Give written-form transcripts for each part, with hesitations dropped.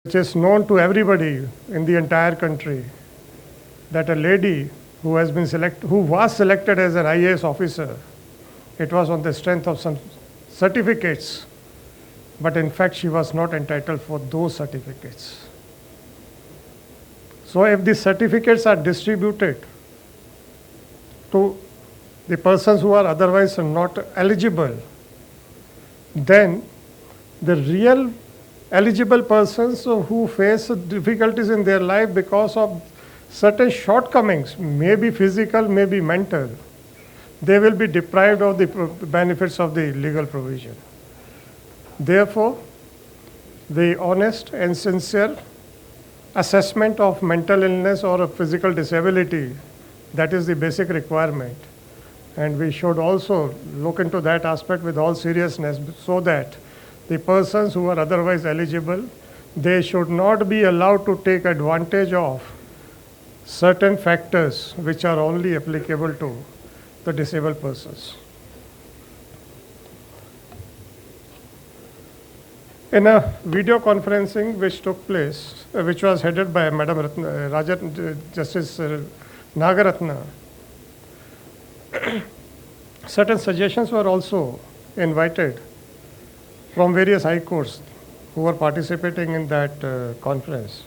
which is known to everybody in the entire country, that a lady who was selected as an IAS officer, it was on the strength of some certificates, but in fact she was not entitled for those certificates. So if the certificates are distributed to the persons who are otherwise not eligible, then the real eligible persons who face difficulties in their life because of certain shortcomings, maybe physical, maybe mental, they will be deprived of the benefits of the legal provision. Therefore, the honest and sincere assessment of mental illness or a physical disability, that is the basic requirement. And we should also look into that aspect with all seriousness so that the persons who are otherwise eligible, they should not be allowed to take advantage of certain factors which are only applicable to the disabled persons. In a video conferencing which took place, which was headed by Madam Justice Nagaratna, certain suggestions were also invited from various high courts who were participating in that conference.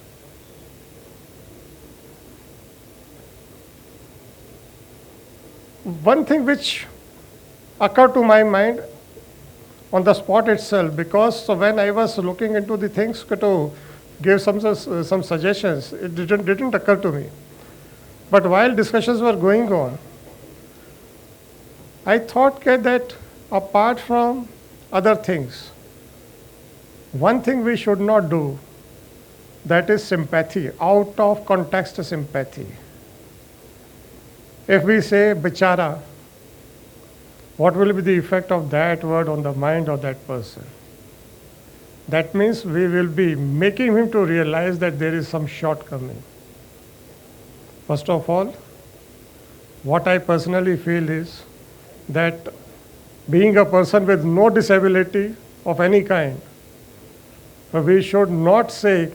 One thing which occurred to my mind on the spot itself, because when I was looking into the things to give some suggestions, it didn't occur to me. But while discussions were going on, I thought that apart from other things, one thing we should not do, that is sympathy, out of context sympathy. If we say bichara, what will be the effect of that word on the mind of that person? That means we will be making him to realize that there is some shortcoming. First of all, what I personally feel is that being a person with no disability of any kind, we should not say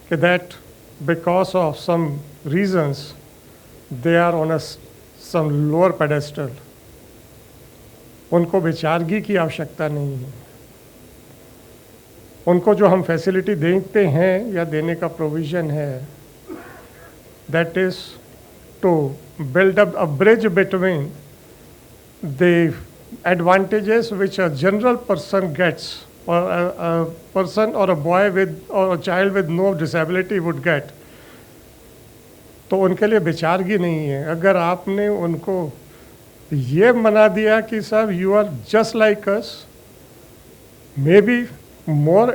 that because of some reasons they are on some lower pedestal. उनको विचारगी की आवश्यकता नहीं है. उनको जो हम facility देते हैं या देने का प्रोविज़न है, that is to build up a bridge between the advantages which a general person gets, or a person or a boy with or a child with no disability would get. तो उनके लिए विचारगी नहीं है. अगर आपने उनको ये मना दिया कि साहब you are just like us, may be more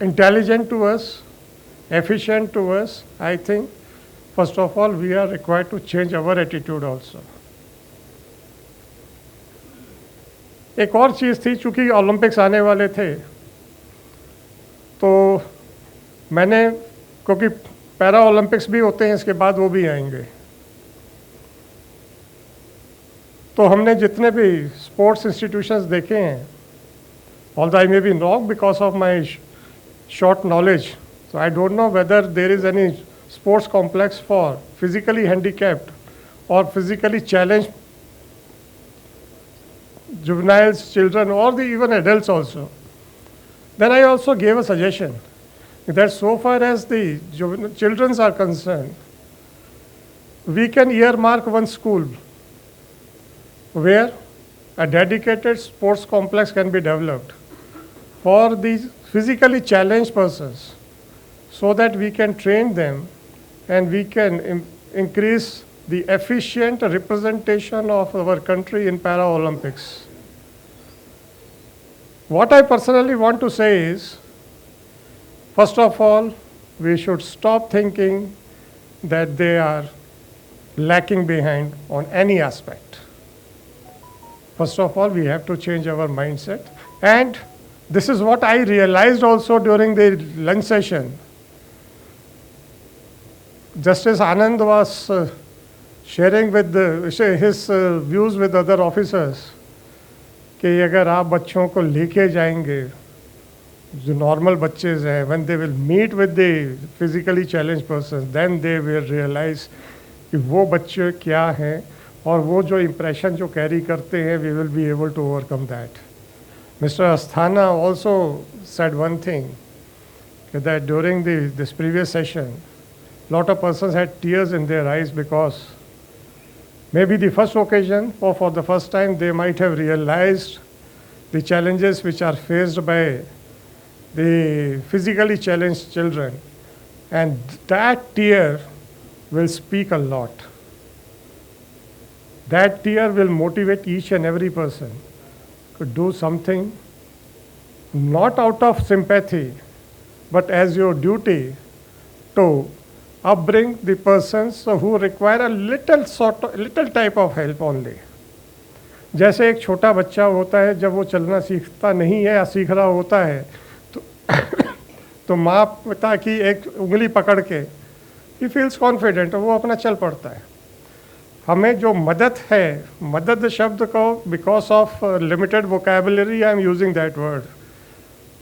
intelligent to us, efficient to us, I think first of all we are required to change our attitude also. एक और चीज़ थी, चूँकि ओलंपिक्स आने वाले थे, तो मैंने, क्योंकि पैरा ओलंपिक्स भी होते हैं इसके बाद, वो भी आएंगे, तो हमने जितने भी स्पोर्ट्स इंस्टीट्यूशंस देखे हैं, although I may be wrong because of my short knowledge, so I don't know whether there is any sports complex for physically handicapped or physically challenged juveniles, children, or even adults also. Then I also gave a suggestion that so far as the children are concerned, we can earmark one school where a dedicated sports complex can be developed for these physically challenged persons, so that we can train them and we can increase the efficient representation of our country in Paralympics. What I personally want to say is, first of all, we should stop thinking that they are lacking behind on any aspect. First of all, we have to change our mindset. And this is what I realized also during the lunch session. Justice Anand was sharing with his views with other officers कि अगर आप बच्चों को लेके जाएंगे जो normal बच्चेज हैं, when they will meet with the physically challenge person, then they will realise कि वो बच्चे क्या हैं और वो जो इम्प्रेशन जो कैरी करते हैं, we will be able to overcome that. Mr. Asthana also said one thing, that during this previous session, lot of persons had tears in their eyes because maybe the first occasion or for the first time they might have realized the challenges which are faced by the physically challenged children, and that tear will speak a lot. That tear will motivate each and every person to do something, not out of sympathy, but as your duty to upbring the persons who require a little type of help only. जैसे एक छोटा बच्चा होता है, जब वो चलना सीखता नहीं है या सीख रहा होता है, तो माँ पिता की एक उंगली पकड़ के ही फील्स कॉन्फिडेंट, वो अपना चल पड़ता है. हमें जो मदद है, मदद शब्द को because of limited vocabulary I am using that word,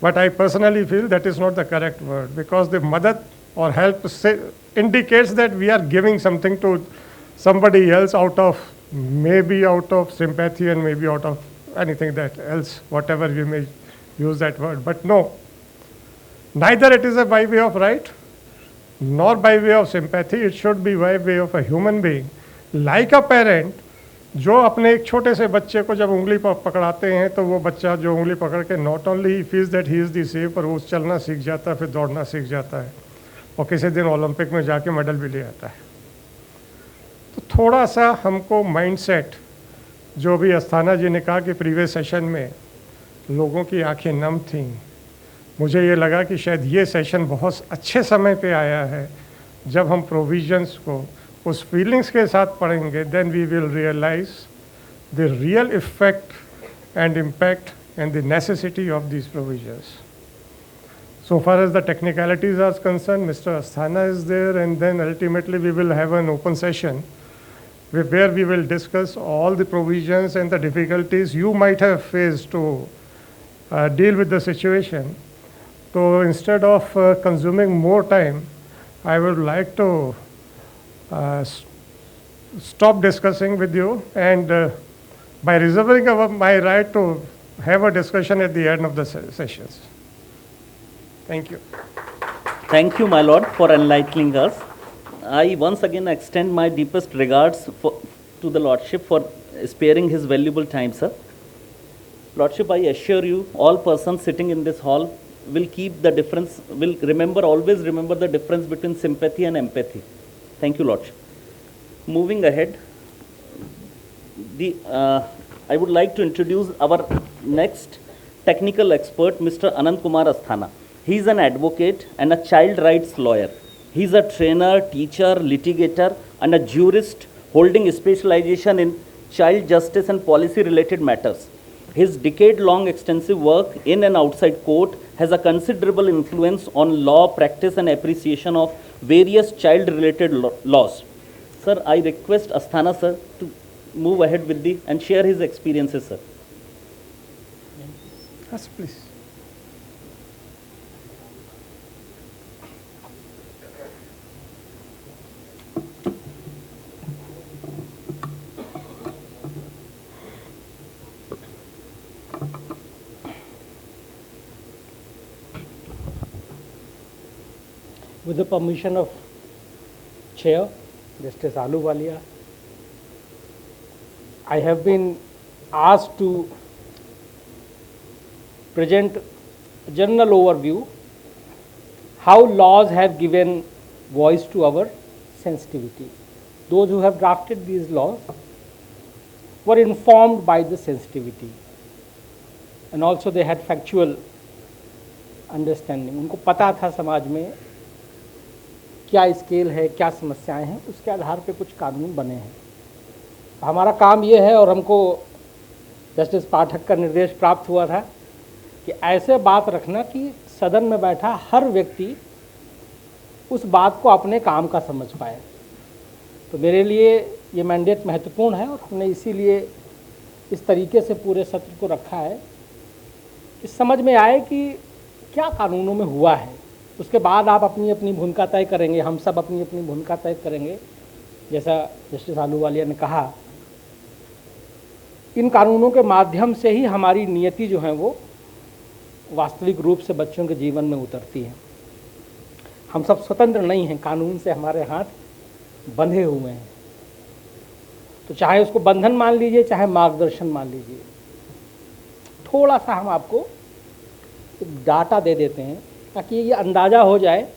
but I personally feel that is not the correct word, because the मदद और हेल्प से indicates that we are giving something to somebody else maybe out of sympathy and maybe out of anything that else, whatever we may use that word. But no, neither it is a by way of right nor by way of sympathy. It should be by way of a human being, like a parent, जो अपने एक छोटे से बच्चे को जब उंगली पकड़ाते हैं तो वो बच्चा जो उंगली पकड़ के not only he feels that he is the safe, पर वो चलना सीख जाता है, फिर दौड़ना सीख जाता है और किसी दिन ओलंपिक में जाके मेडल भी ले आता है. तो थोड़ा सा हमको माइंडसेट, जो भी अस्थाना जी ने कहा कि प्रीवियस सेशन में लोगों की आंखें नम थीं, मुझे ये लगा कि शायद ये सेशन बहुत अच्छे समय पे आया है. जब हम प्रोविजंस को उस फीलिंग्स के साथ पढ़ेंगे, then we will realise the real effect and impact and the necessity of these provisions. So far as the technicalities are concerned, Mr. Asthana is there, and then ultimately we will have an open session where we will discuss all the provisions and the difficulties you might have faced to deal with the situation. So instead of consuming more time, I would like to stop discussing with you, and by reserving my right to have a discussion at the end of the sessions. Thank you. Thank you, my lord, for enlightening us. I once again extend my deepest regards to the lordship for sparing his valuable time, sir. Lordship, I assure you, all persons sitting in this hall will keep the difference, will always remember the difference between sympathy and empathy. Thank you, lordship. Moving ahead, I would like to introduce our next technical expert, Mr. Anand Kumar Asthana. He is an advocate and a child rights lawyer. He is a trainer, teacher, litigator, and a jurist holding specialization in child justice and policy related matters. His decade-long extensive work in and outside court has a considerable influence on law practice and appreciation of various child-related laws. Sir, I request Asthana sir to move ahead with and share his experiences, sir. Yes, please. With the permission of Chair, Justice Ahluwalia, I have been asked to present a general overview how laws have given voice to our sensitivity. Those who have drafted these laws were informed by the sensitivity, and also they had factual understanding. उनको पता था समाज में क्या scale है, क्या समस्याएं हैं, उसके आधार पे कुछ कानून बने हैं. हमारा काम ये है, और हमको जस्टिस पाठक का निर्देश प्राप्त हुआ था कि ऐसे बात रखना कि सदन में बैठा हर व्यक्ति उस बात को अपने काम का समझ पाए. तो मेरे लिए ये मैंडेट महत्वपूर्ण है, और हमने इसीलिए इस तरीके से पूरे सत्र को रखा है कि समझ में आए कि क्या कानूनों में हुआ है, उसके बाद आप अपनी अपनी भूमिका तय करेंगे, हम सब अपनी अपनी भूमिका तय करेंगे। जैसा जस्टिस आहलूवालिया ने कहा, इन कानूनों के माध्यम से ही हमारी नियति जो है वो वास्तविक रूप से बच्चों के जीवन में उतरती है। हम सब स्वतंत्र नहीं हैं, कानून से हमारे हाथ बंधे हुए हैं। तो चाहे उसको बंधन मान लीजिए, चाहे मार्गदर्शन मान लीजिए। थोड़ा सा हम आपको एक डाटा दे देते हैं ताकि ये अंदाज़ा हो जाए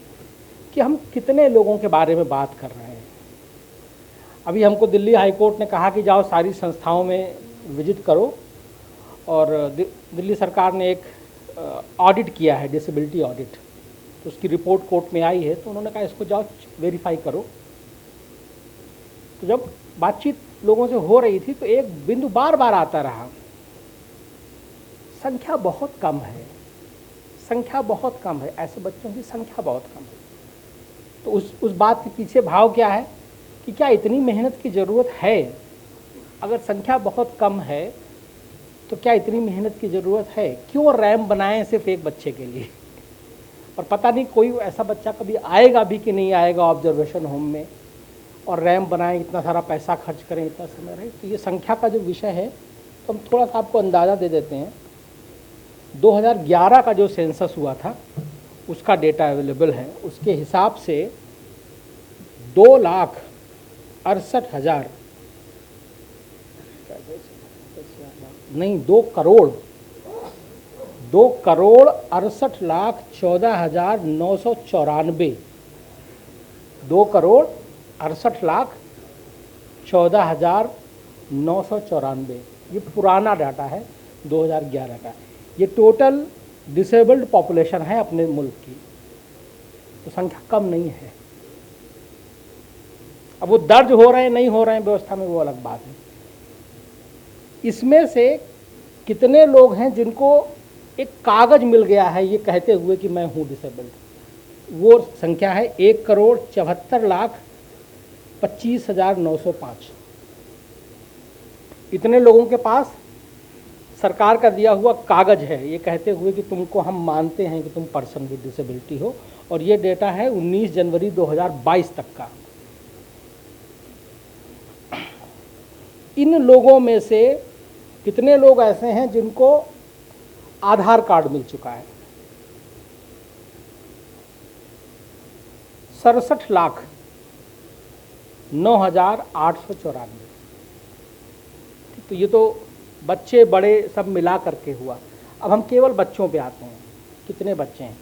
कि हम कितने लोगों के बारे में बात कर रहे हैं। अभी हमको दिल्ली हाई कोर्ट ने कहा कि जाओ सारी संस्थाओं में विजिट करो, और दिल्ली सरकार ने एक ऑडिट किया है, डिसेबिलिटी ऑडिट। तो उसकी रिपोर्ट कोर्ट में आई है, तो उन्होंने कहा इसको जाओ वेरीफाई करो। तो जब बातचीत लोगों से हो रही थी तो एक बिंदु बार बार आता रहा, संख्या बहुत कम है, संख्या बहुत कम है, ऐसे बच्चों की संख्या बहुत कम है। तो उस बात के पीछे भाव क्या है कि क्या इतनी मेहनत की ज़रूरत है? अगर संख्या बहुत कम है तो क्या इतनी मेहनत की ज़रूरत है? क्यों रैम बनाएं सिर्फ एक बच्चे के लिए? और पता नहीं कोई ऐसा बच्चा कभी आएगा भी कि नहीं आएगा ऑब्जर्वेशन होम में, और रैम बनाएं, इतना सारा पैसा खर्च करें, इतना समय रहे। तो ये संख्या का जो विषय है, तो हम थोड़ा सा आपको अंदाज़ा दे देते हैं। 2011 का जो सेंसस हुआ था उसका डेटा अवेलेबल है। उसके हिसाब से 2,68,000 नहीं 2,68,14,994 2,68,14,994 ये पुराना डाटा है 2011 का। ये टोटल डिसेबल्ड पॉपुलेशन है अपने मुल्क की, तो संख्या कम नहीं है। अब वो दर्ज हो रहे हैं नहीं हो रहे हैं व्यवस्था में, वो अलग बात है। इसमें से कितने लोग हैं जिनको एक कागज मिल गया है ये कहते हुए कि मैं हूँ डिसेबल्ड, वो संख्या है 1,74,25,905। इतने लोगों के पास सरकार का दिया हुआ कागज है ये कहते हुए कि तुमको हम मानते हैं कि तुम पर्सन विद डिसेबिलिटी हो, और ये डेटा है 19 जनवरी 2022 तक का। इन लोगों में से कितने लोग ऐसे हैं जिनको आधार कार्ड मिल चुका है? 67,09,894। तो ये तो बच्चे बड़े सब मिला करके हुआ। अब हम केवल बच्चों पे आते हैं, कितने बच्चे हैं?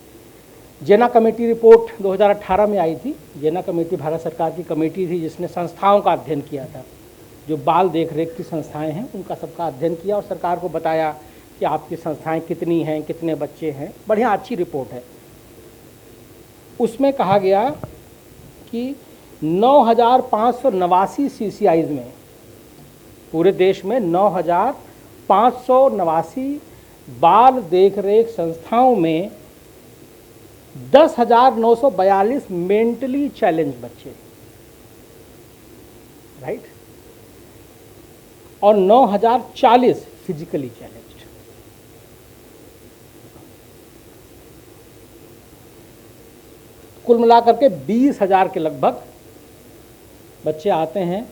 जेना कमेटी रिपोर्ट 2018 में आई थी। जेना कमेटी भारत सरकार की कमेटी थी जिसने संस्थाओं का अध्ययन किया था, जो बाल देख रेख की संस्थाएं हैं उनका सबका अध्ययन किया और सरकार को बताया कि आपकी संस्थाएं कितनी हैं, कितने बच्चे हैं। बढ़िया अच्छी रिपोर्ट है। उसमें कहा गया कि 9,589 CCIs में, पूरे देश में 9,589 बाल देख रेख संस्थाओं में 10,942 मेंटली चैलेंज बच्चे, राइट, और 9,040 फिजिकली चैलेंज्ड। कुल मिलाकर के 20,000 के लगभग बच्चे आते हैं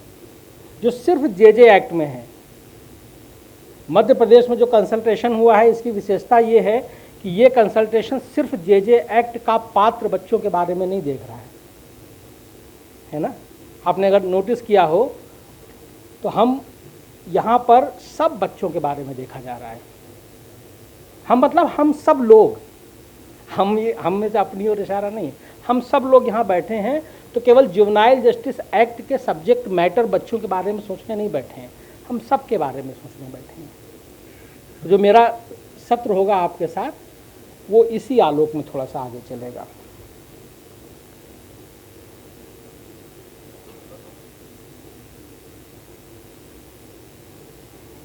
जो सिर्फ JJ एक्ट में हैं। मध्य प्रदेश में जो कंसल्टेशन हुआ है इसकी विशेषता ये है कि ये कंसल्टेशन सिर्फ JJ एक्ट का पात्र बच्चों के बारे में नहीं देख रहा है ना। आपने अगर नोटिस किया हो तो हम यहाँ पर सब बच्चों के बारे में देखा जा रहा है। हम मतलब हम सब लोग, हम में से अपनी ओर इशारा नहीं, हम सब लोग यहाँ बैठे हैं तो केवल जुवेनाइल जस्टिस एक्ट के सब्जेक्ट मैटर बच्चों के बारे में सोचने नहीं बैठे हैं, हम सब के बारे में सोचने बैठे हैं। तो जो मेरा सत्र होगा आपके साथ वो इसी आलोक में थोड़ा सा आगे चलेगा।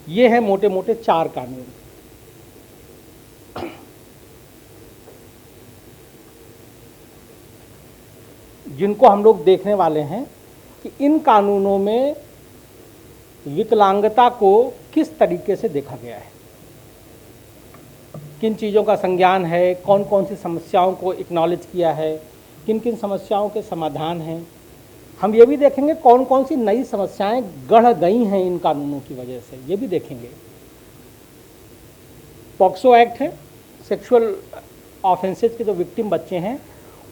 ये है मोटे मोटे 4 कानून। जिनको हम लोग देखने वाले हैं कि इन कानूनों में विकलांगता को किस तरीके से देखा गया है, किन चीज़ों का संज्ञान है, कौन कौन सी समस्याओं को एक्नॉलेज किया है, किन किन समस्याओं के समाधान हैं। हम ये भी देखेंगे कौन कौन सी नई समस्याएं गढ़ गई हैं इन कानूनों की वजह से, ये भी देखेंगे। पॉक्सो एक्ट है, सेक्सुअल ऑफेंसेस के जो विक्टिम बच्चे हैं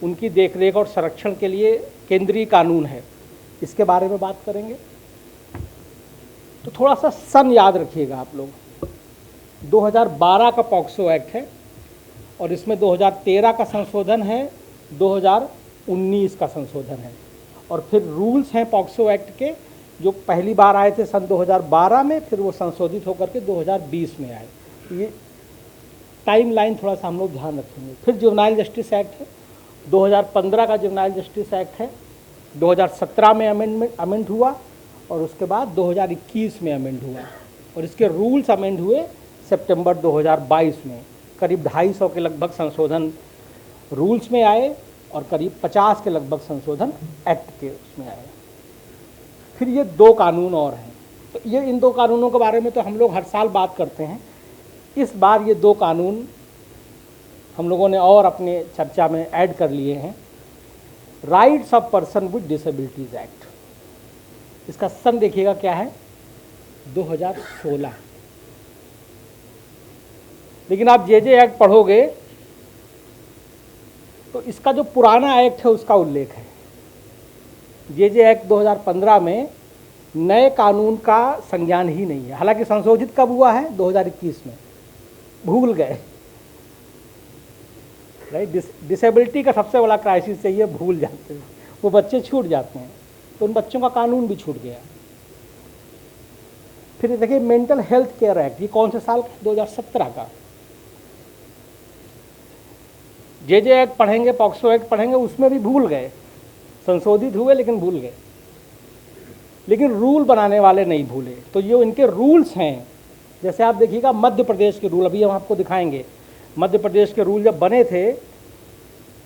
उनकी देखरेख और संरक्षण के लिए केंद्रीय कानून है, इसके बारे में बात करेंगे। तो थोड़ा सा सन याद रखिएगा आप लोग, 2012 का पॉक्सो एक्ट है और इसमें 2013 का संशोधन है, 2019 का संशोधन है, और फिर रूल्स हैं पॉक्सो एक्ट के जो पहली बार आए थे सन 2012 में, फिर वो संशोधित होकर के 2020 में आए। ये टाइम लाइन थोड़ा सा हम लोग ध्यान रखेंगे। फिर जुवेनाइल जस्टिस एक्ट है, 2015 का जुवेनाइल जस्टिस एक्ट है, 2017 में अमेंड हुआ और उसके बाद 2021 में अमेंड हुआ, और इसके रूल्स अमेंड हुए सितंबर 2022 में। करीब 250 के लगभग संशोधन रूल्स में आए और करीब 50 के लगभग संशोधन एक्ट के उसमें आए। फिर ये 2 कानून और हैं, तो ये इन 2 कानूनों के बारे में तो हम लोग हर साल बात करते हैं। इस बार ये 2 कानून हम लोगों ने और अपने चर्चा में ऐड कर लिए हैं। Rights of person with disabilities act, इसका सन देखिएगा क्या है, 2016। लेकिन आप जे एक्ट पढ़ोगे तो इसका जो पुराना एक्ट है उसका उल्लेख है। जे एक्ट 2015 में नए कानून का संज्ञान ही नहीं है, हालांकि संशोधित कब हुआ है, 2021 में। भूल गए, राइट। डिसेबिलिटी का सबसे बड़ा क्राइसिस है ये, भूल जाते हैं, वो बच्चे छूट जाते हैं, तो उन बच्चों का कानून भी छूट गया। फिर देखिए मेंटल हेल्थ केयर एक्ट, ये कौन से साल का, 2017 का। जे एक्ट पढ़ेंगे, पॉक्सो एक्ट पढ़ेंगे, उसमें भी भूल गए, संशोधित हुए लेकिन भूल गए। लेकिन रूल बनाने वाले नहीं भूले, तो ये इनके रूल्स हैं। जैसे आप देखिएगा मध्य प्रदेश के रूल, अभी हम आपको दिखाएंगे। मध्य प्रदेश के रूल जब बने थे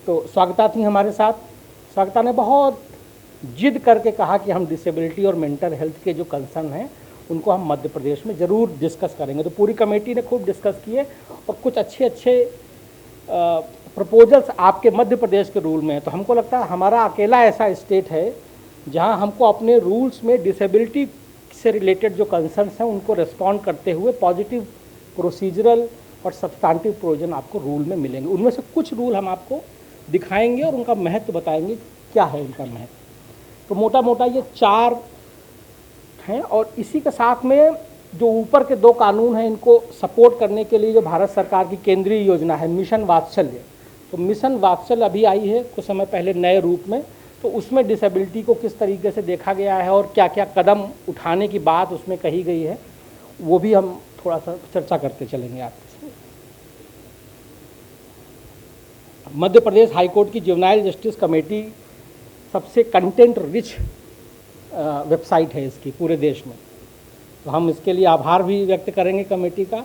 तो स्वागता थी हमारे साथ। स्वागता ने बहुत जिद करके कहा कि हम डिसेबिलिटी और मेंटल हेल्थ के जो कंसर्न हैं उनको हम मध्य प्रदेश में ज़रूर डिस्कस करेंगे। तो पूरी कमेटी ने खूब डिस्कस किए और कुछ अच्छे प्रपोजल्स आपके मध्य प्रदेश के रूल में है। तो हमको लगता है हमारा अकेला ऐसा स्टेट है जहां हमको अपने रूल्स में डिसेबिलिटी से रिलेटेड जो कंसर्न्स हैं उनको रिस्पॉन्ड करते हुए पॉजिटिव प्रोसीजरल और सब्सटेंटिव प्रोविजन आपको रूल में मिलेंगे। उनमें से कुछ रूल हम आपको दिखाएंगे और उनका महत्व बताएंगे, क्या है उनका महत्व। तो मोटा मोटा ये 4 हैं, और इसी के साथ में जो ऊपर के 2 कानून हैं इनको सपोर्ट करने के लिए जो भारत सरकार की केंद्रीय योजना है मिशन वात्सल्य, तो मिशन वात्सल्य अभी आई है कुछ समय पहले नए रूप में। तो उसमें डिसेबिलिटी को किस तरीके से देखा गया है और क्या क्या कदम उठाने की बात उसमें कही गई है, वो भी हम थोड़ा सा चर्चा करते चलेंगे आपके साथ। मध्य प्रदेश हाईकोर्ट की जुवेनाइल जस्टिस कमेटी सबसे कंटेंट रिच वेबसाइट है इसकी पूरे देश में, तो हम इसके लिए आभार भी व्यक्त करेंगे कमेटी का।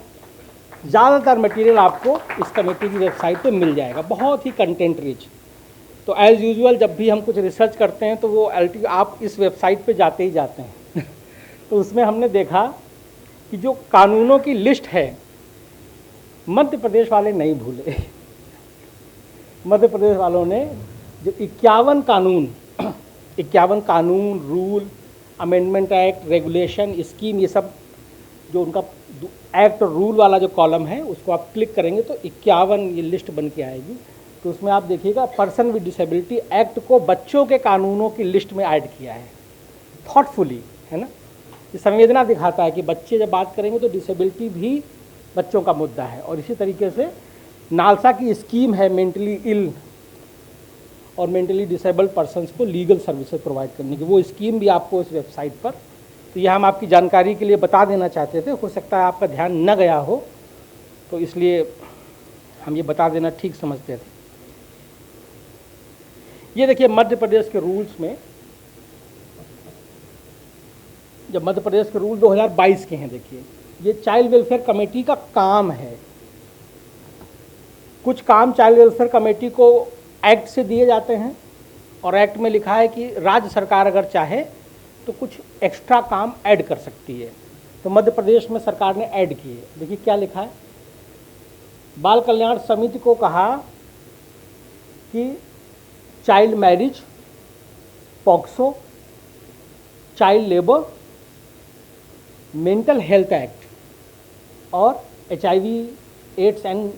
ज़्यादातर मटेरियल आपको इस कमेटी की वेबसाइट पे मिल जाएगा, बहुत ही कंटेंट रिच। तो एज़ यूजुअल जब भी हम कुछ रिसर्च करते हैं तो वो आप इस वेबसाइट पे जाते ही जाते हैं तो उसमें हमने देखा कि जो कानूनों की लिस्ट है मध्य प्रदेश वाले नहीं भूले। मध्य प्रदेश वालों ने जो 51 कानून, rule, amendment act, regulation, scheme, ये सब जो उनका एक्ट और रूल वाला जो कॉलम है उसको आप क्लिक करेंगे तो 51 ये लिस्ट बन के आएगी। तो उसमें आप देखिएगा पर्सन विद डिसेबिलिटी एक्ट को बच्चों के कानूनों की लिस्ट में ऐड किया है, थॉटफुली, है ना। ये संवेदना दिखाता है कि बच्चे जब बात करेंगे तो डिसेबिलिटी भी बच्चों का मुद्दा है। और इसी तरीके से नालसा की स्कीम है मेंटली इल और मेंटली डिसेबल्ड पर्सन्स को लीगल सर्विसेज प्रोवाइड करने की, वो स्कीम भी आपको इस वेबसाइट पर। तो यह हम आपकी जानकारी के लिए बता देना चाहते थे, हो सकता है आपका ध्यान न गया हो, तो इसलिए हम ये बता देना ठीक समझते थे। ये देखिए मध्य प्रदेश के रूल्स में, जब मध्य प्रदेश के रूल 2022 के हैं, देखिए ये चाइल्ड वेलफेयर कमेटी का काम है। कुछ काम चाइल्ड वेलफेयर कमेटी को एक्ट से दिए जाते हैं और एक्ट में लिखा है कि राज्य सरकार अगर चाहे तो कुछ एक्स्ट्रा काम ऐड कर सकती है। तो मध्य प्रदेश में सरकार ने ऐड किए, देखिए क्या लिखा है, बाल कल्याण समिति को कहा कि child marriage, POCSO, child labour, mental health act और HIV AIDS and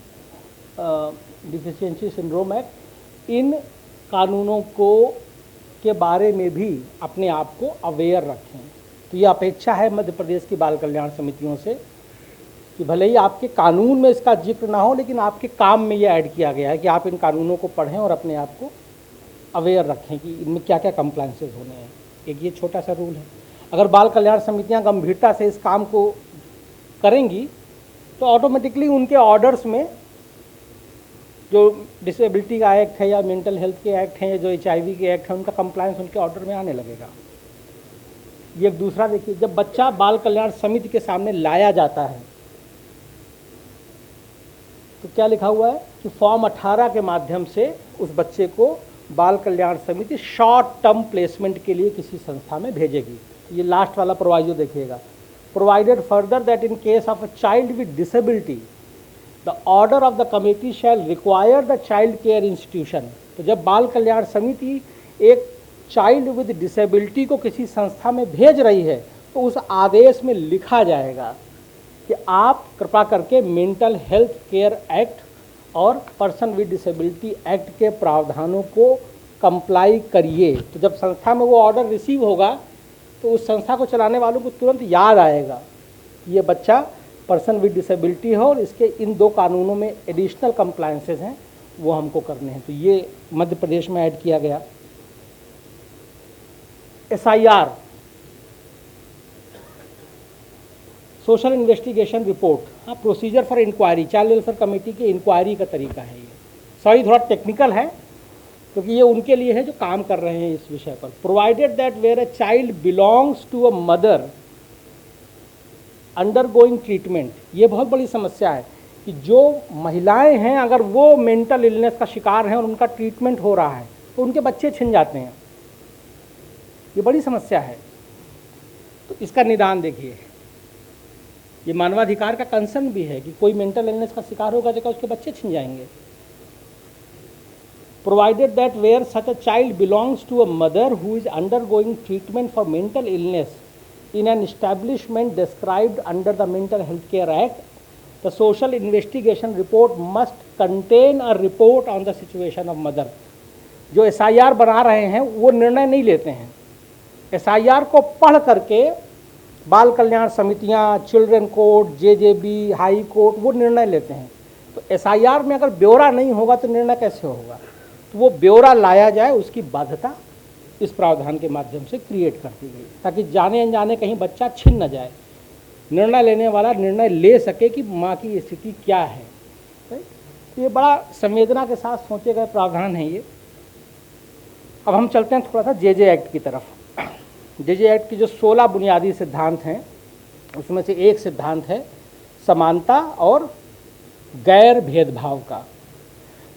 deficiency syndrome act, इन कानूनों को के बारे में भी अपने आप को अवेयर रखें। तो ये अपेक्षा है मध्य प्रदेश की बाल कल्याण समितियों से कि भले ही आपके कानून में इसका जिक्र ना हो, लेकिन आपके काम में ये ऐड किया गया है कि आप इन कानूनों को पढ़ें और अपने आप को अवेयर रखें कि इनमें क्या क्या कंप्लायंसेस होने हैं। एक ये छोटा सा रूल है। अगर बाल कल्याण समितियां गंभीरता से इस काम को करेंगी तो ऑटोमेटिकली उनके ऑर्डर्स में जो डिसेबिलिटी का एक्ट है या मेंटल हेल्थ के एक्ट हैं या जो HIV के एक्ट हैं, उनका कंप्लायंस उनके ऑर्डर में आने लगेगा। ये एक दूसरा देखिए, जब बच्चा बाल कल्याण समिति के सामने लाया जाता है तो क्या लिखा हुआ है कि फॉर्म 18 के माध्यम से उस बच्चे को बाल कल्याण समिति शॉर्ट टर्म प्लेसमेंट के लिए किसी संस्था में भेजेगी। ये लास्ट वाला प्रोवाइजो देखिएगा, provided further that in case of a child with disability the order of the committee shell require the child care institution. तो जब बाल कल्याण समिति एक चाइल्ड विद डिसेबिलिटी को किसी संस्था में भेज रही है तो उस आदेश में लिखा जाएगा कि आप कृपा करके मेंटल हेल्थ केयर एक्ट और पर्सन विद डिसेबिलिटी एक्ट के प्रावधानों को कंप्लाई करिए। तो जब संस्था में वो ऑर्डर रिसीव होगा तो उस संस्था को चलाने वालों को तुरंत याद आएगा कि ये बच्चा पर्सन विद डिसेबिलिटी है और इसके इन 2 कानूनों में एडिशनल कंप्लायंसेस हैं, वो हमको करने हैं। तो ये मध्य प्रदेश में ऐड किया गया। SIR, सोशल इन्वेस्टिगेशन रिपोर्ट, हाँ, procedure for inquiry, child welfare committee की इंक्वायरी का तरीका है ये। सॉरी, थोड़ा टेक्निकल है क्योंकि ये उनके लिए है जो काम कर रहे हैं इस विषय पर। Provided that where a child belongs to a mother undergoing treatment, ये बहुत बड़ी समस्या है कि जो महिलाएं हैं अगर वो मेंटल इलनेस का शिकार हैं और उनका ट्रीटमेंट हो रहा है तो उनके बच्चे छिन जाते हैं। ये बड़ी समस्या है। तो इसका निदान देखिए, ये मानवाधिकार का कंसर्न भी है कि कोई मेंटल इलनेस का शिकार होगा जगह उसके बच्चे छिन जाएंगे। Provided that where such a child belongs to a mother who is undergoing treatment for mental illness in an establishment described under the Mental Health Care Act, the social investigation report must contain a report on the situation of mother। जो SIR बना रहे हैं वो निर्णय नहीं लेते हैं, SIR को पढ़ करके बाल कल्याण समितियां, children court, JJB, high court वो निर्णय लेते हैं। तो SIR में अगर ब्यौरा नहीं होगा तो निर्णय कैसे होगा? तो वो ब्यौरा लाया जाए, उसकी बाध्यता इस प्रावधान के माध्यम से क्रिएट कर दी गई ताकि जाने अनजाने कहीं बच्चा छिन न जाए, निर्णय लेने वाला निर्णय ले सके कि माँ की स्थिति क्या है। तो ये बड़ा संवेदना के साथ सोचे गए प्रावधान है ये। अब हम चलते हैं थोड़ा सा JJ एक्ट की तरफ। JJ एक्ट की जो 16 बुनियादी सिद्धांत हैं उसमें से एक सिद्धांत है समानता और गैर भेदभाव का।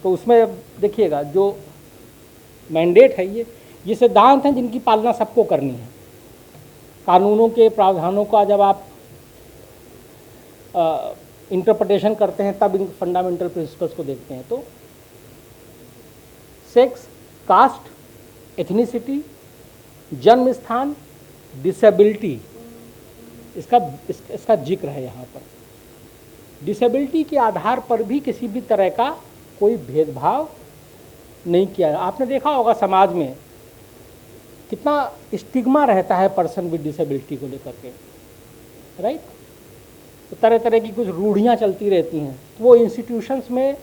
तो उसमें देखिएगा जो मैंडेट है ये सिद्धांत हैं जिनकी पालना सबको करनी है। कानूनों के प्रावधानों का जब आप इंटरप्रिटेशन करते हैं तब इन फंडामेंटल प्रिंसिपल्स को देखते हैं। तो सेक्स, कास्ट, एथनिसिटी, जन्म स्थान, डिसेबिलिटी, इसका जिक्र है यहाँ पर। डिसेबिलिटी के आधार पर भी किसी भी तरह का कोई भेदभाव नहीं किया। आपने देखा होगा समाज में कितना स्टिग्मा रहता है पर्सन विद डिसेबिलिटी को लेकर के, राइट? तो तरह तरह की कुछ रूढ़ियाँ चलती रहती हैं। तो वो इंस्टीट्यूशंस में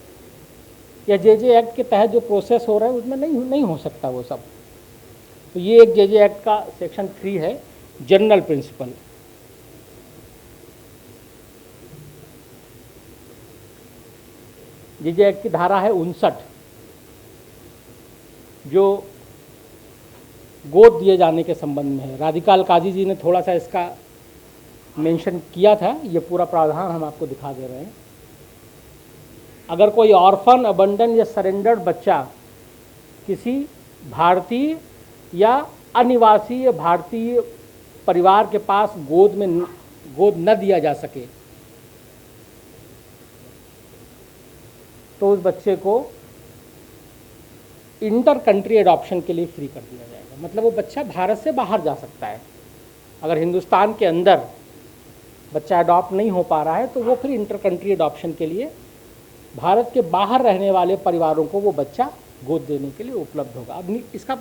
या JJ एक्ट के तहत जो प्रोसेस हो रहा है उसमें नहीं हो सकता वो सब। तो ये एक JJ एक्ट का सेक्शन 3 है, जनरल प्रिंसिपल। JJ एक्ट की धारा है 59 जो गोद दिए जाने के संबंध में है। राधिका अलकाजी जी ने थोड़ा सा इसका मेंशन किया था, ये पूरा प्रावधान हम आपको दिखा दे रहे हैं। अगर कोई ऑर्फन, अबंडन या सरेंडर्ड बच्चा किसी भारतीय या अनिवासी भारतीय परिवार के पास गोद न दिया जा सके तो उस बच्चे को इंटर कंट्री एडॉप्शन के लिए फ्री कर दिया जाएगा। मतलब वो बच्चा भारत से बाहर जा सकता है। अगर हिंदुस्तान के अंदर बच्चा अडॉप्ट नहीं हो पा रहा है तो वो फिर इंटर कंट्री एडॉप्शन के लिए भारत के बाहर रहने वाले परिवारों को वो बच्चा गोद देने के लिए उपलब्ध होगा। अब इसका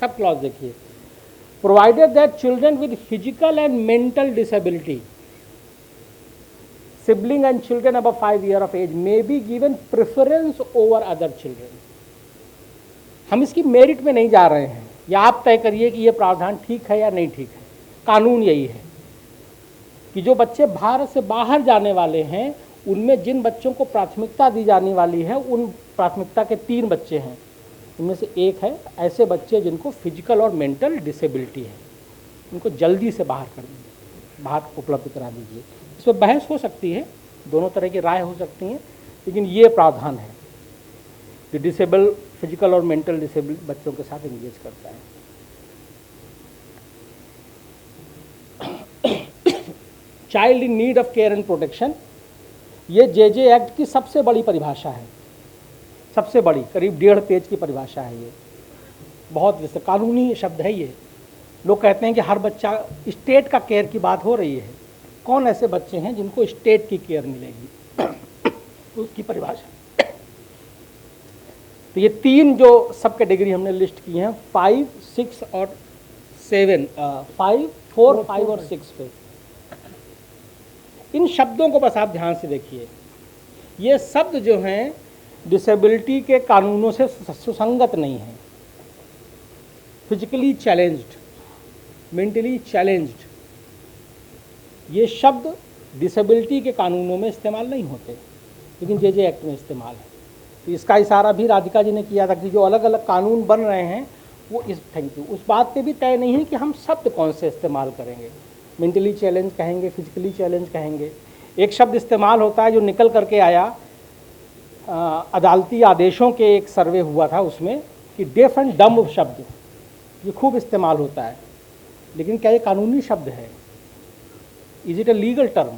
सब क्लॉज देखिए, provided that children with physical and mental disability, sibling and children above 5 years of age may be given preference over other children। हम इसकी मेरिट में नहीं जा रहे हैं, या आप तय करिए कि ये प्रावधान ठीक है या नहीं ठीक है। कानून यही है कि जो बच्चे भारत से बाहर जाने वाले हैं उनमें जिन बच्चों को प्राथमिकता दी जाने वाली है, उन प्राथमिकता के 3 बच्चे हैं। उनमें से एक है ऐसे बच्चे जिनको फिजिकल और मेंटल डिसेबिलिटी है, उनको जल्दी से बाहर कर दीजिए, बाहर उपलब्ध करा दीजिए। इस पर बहस हो सकती है, दोनों तरह की राय हो सकती हैं, लेकिन ये प्रावधान है कि डिसेबल फिजिकल और मेंटल डिसेबल बच्चों के साथ इंगेज करता है। Child in need of care and protection, ये जे एक्ट की सबसे बड़ी परिभाषा है, सबसे बड़ी, करीब 1.5 पेज की परिभाषा है। ये बहुत विस्तृत कानूनी शब्द है। ये लोग कहते हैं कि हर बच्चा, स्टेट का केयर की बात हो रही है, कौन ऐसे बच्चे हैं जिनको स्टेट की केयर मिलेगी उसकी परिभाषा। तो ये 3 जो सब कैटेगरी हमने लिस्ट की हैं, 5, 6 और 7, 5, 4, 5 और 6 पे, इन शब्दों को बस आप ध्यान से देखिए। ये शब्द जो हैं डिसेबिलिटी के कानूनों से सुसंगत नहीं है। फिजिकली चैलेंज्ड, मेंटली चैलेंज्ड, ये शब्द डिसेबिलिटी के कानूनों में इस्तेमाल नहीं होते, लेकिन जे एक्ट में इस्तेमाल है। तो इसका इशारा भी राधिका जी ने किया था कि जो अलग अलग कानून बन रहे हैं वो इस उस बात पे भी तय नहीं है कि हम शब्द कौन से इस्तेमाल करेंगे। मेंटली चैलेंज कहेंगे, फिजिकली चैलेंज कहेंगे। एक शब्द इस्तेमाल होता है जो निकल करके आया अदालती आदेशों के एक सर्वे हुआ था उसमें, कि डेफ एंड डम्ब शब्द ये खूब इस्तेमाल होता है, लेकिन क्या ये कानूनी शब्द है? Is it a legal term?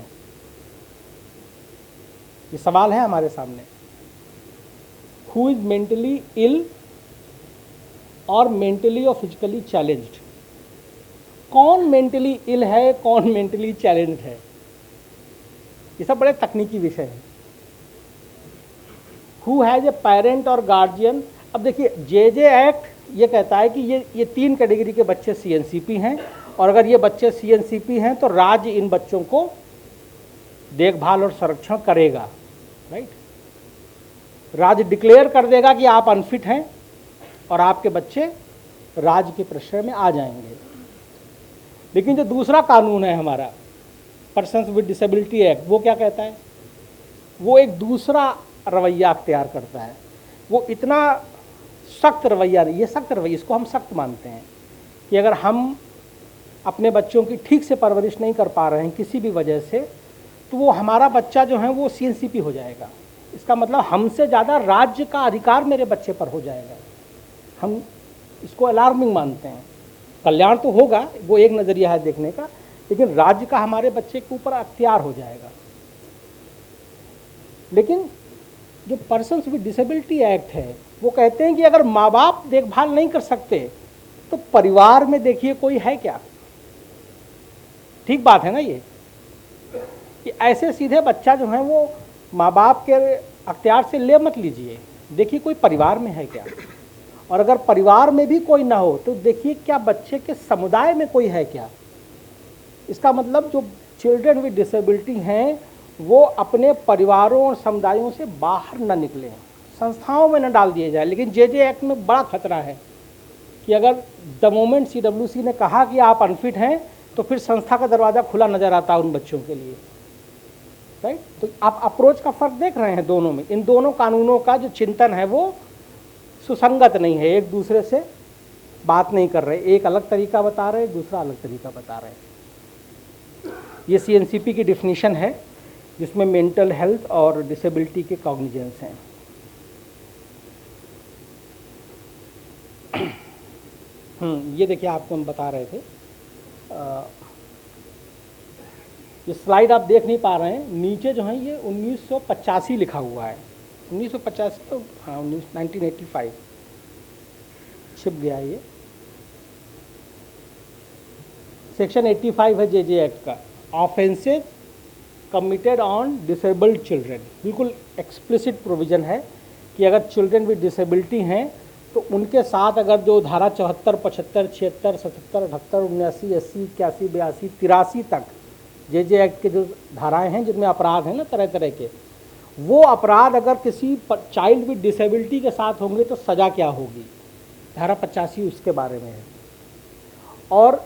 ये सवाल है हमारे सामने। हु इज मेंटली इल और मेंटली और फिजिकली चैलेंज्ड, कौन मेंटली इल है, कौन मेंटली चैलेंज्ड है, ये सब बड़े तकनीकी विषय हैं। हु हैज ए पेरेंट और गार्जियन। अब देखिए जे एक्ट ये कहता है कि ये 3 कैटेगरी के बच्चे CNCP हैं, और अगर ये बच्चे CNCP हैं तो राज्य इन बच्चों को देखभाल और संरक्षण करेगा, राइट। राज्य डिक्लेयर कर देगा कि आप अनफिट हैं और आपके बच्चे राज्य के प्रेशर में आ जाएंगे। लेकिन जो दूसरा कानून है हमारा, पर्सन्स विद डिसेबिलिटी एक्ट, वो क्या कहता है? वो एक दूसरा रवैया अख्तियार करता है। वो इतना सख्त रवैया नहीं, ये सख्त रवैया, इसको हम सख्त मानते हैं कि अगर हम अपने बच्चों की ठीक से परवरिश नहीं कर पा रहे हैं किसी भी वजह से, तो वो हमारा बच्चा जो है वो CNCP हो जाएगा। इसका मतलब हमसे ज़्यादा राज्य का अधिकार मेरे बच्चे पर हो जाएगा। हम इसको अलार्मिंग मानते हैं। कल्याण तो होगा, वो एक नज़रिया है देखने का, लेकिन राज्य का हमारे बच्चे के ऊपर अख्तियार हो जाएगा। लेकिन जो पर्सन्स विद डिसेबिलिटी एक्ट है वो कहते हैं कि अगर माँ बाप देखभाल नहीं कर सकते तो परिवार में देखिए कोई है क्या? ठीक बात है ना ये, कि ऐसे सीधे बच्चा जो है वो माँ बाप के अख्तियार से ले मत लीजिए, देखिए कोई परिवार में है क्या। और अगर परिवार में भी कोई ना हो तो देखिए क्या बच्चे के समुदाय में कोई है क्या। इसका मतलब जो चिल्ड्रन विद डिसेबिलिटी हैं वो अपने परिवारों और समुदायों से बाहर न निकलें, संस्थाओं में न डाल दिए जाए। लेकिन जे एक्ट में बड़ा खतरा है कि अगर द मोमेंट CWC ने कहा कि आप अनफिट हैं तो फिर संस्था का दरवाज़ा खुला नज़र आता है उन बच्चों के लिए, राइट। तो आप अप्रोच का फ़र्क देख रहे हैं दोनों में। इन दोनों कानूनों का जो चिंतन है वो सुसंगत नहीं है, एक दूसरे से बात नहीं कर रहे। एक अलग तरीका बता रहे, दूसरा अलग तरीका बता रहे। ये CNCP की डिफिनीशन है जिसमें मेंटल हेल्थ और डिसेबिलिटी के कॉग्निजेंस हैं। ये देखिए आपको हम बता रहे थे, ये स्लाइड आप देख नहीं पा रहे हैं, नीचे जो है ये 1985 लिखा हुआ है। 1950 तो हाँ 1985 छिप गया ये। सेक्शन 85 है जे एक्ट का, offences committed on disabled children. बिल्कुल एक्सप्लिसिट प्रोविज़न है कि अगर चिल्ड्रन विद डिसेबिलिटी हैं तो उनके साथ अगर जो धारा 74, 75, 76, 77, 78, 79, 80, 81, 82, 83 तक जे एक्ट के जो धाराएं हैं जिनमें अपराध हैं ना तरह तरह के, वो अपराध अगर किसी चाइल्ड विद डिसेबिलिटी के साथ होंगे तो सज़ा क्या होगी, धारा 85 उसके बारे में है। और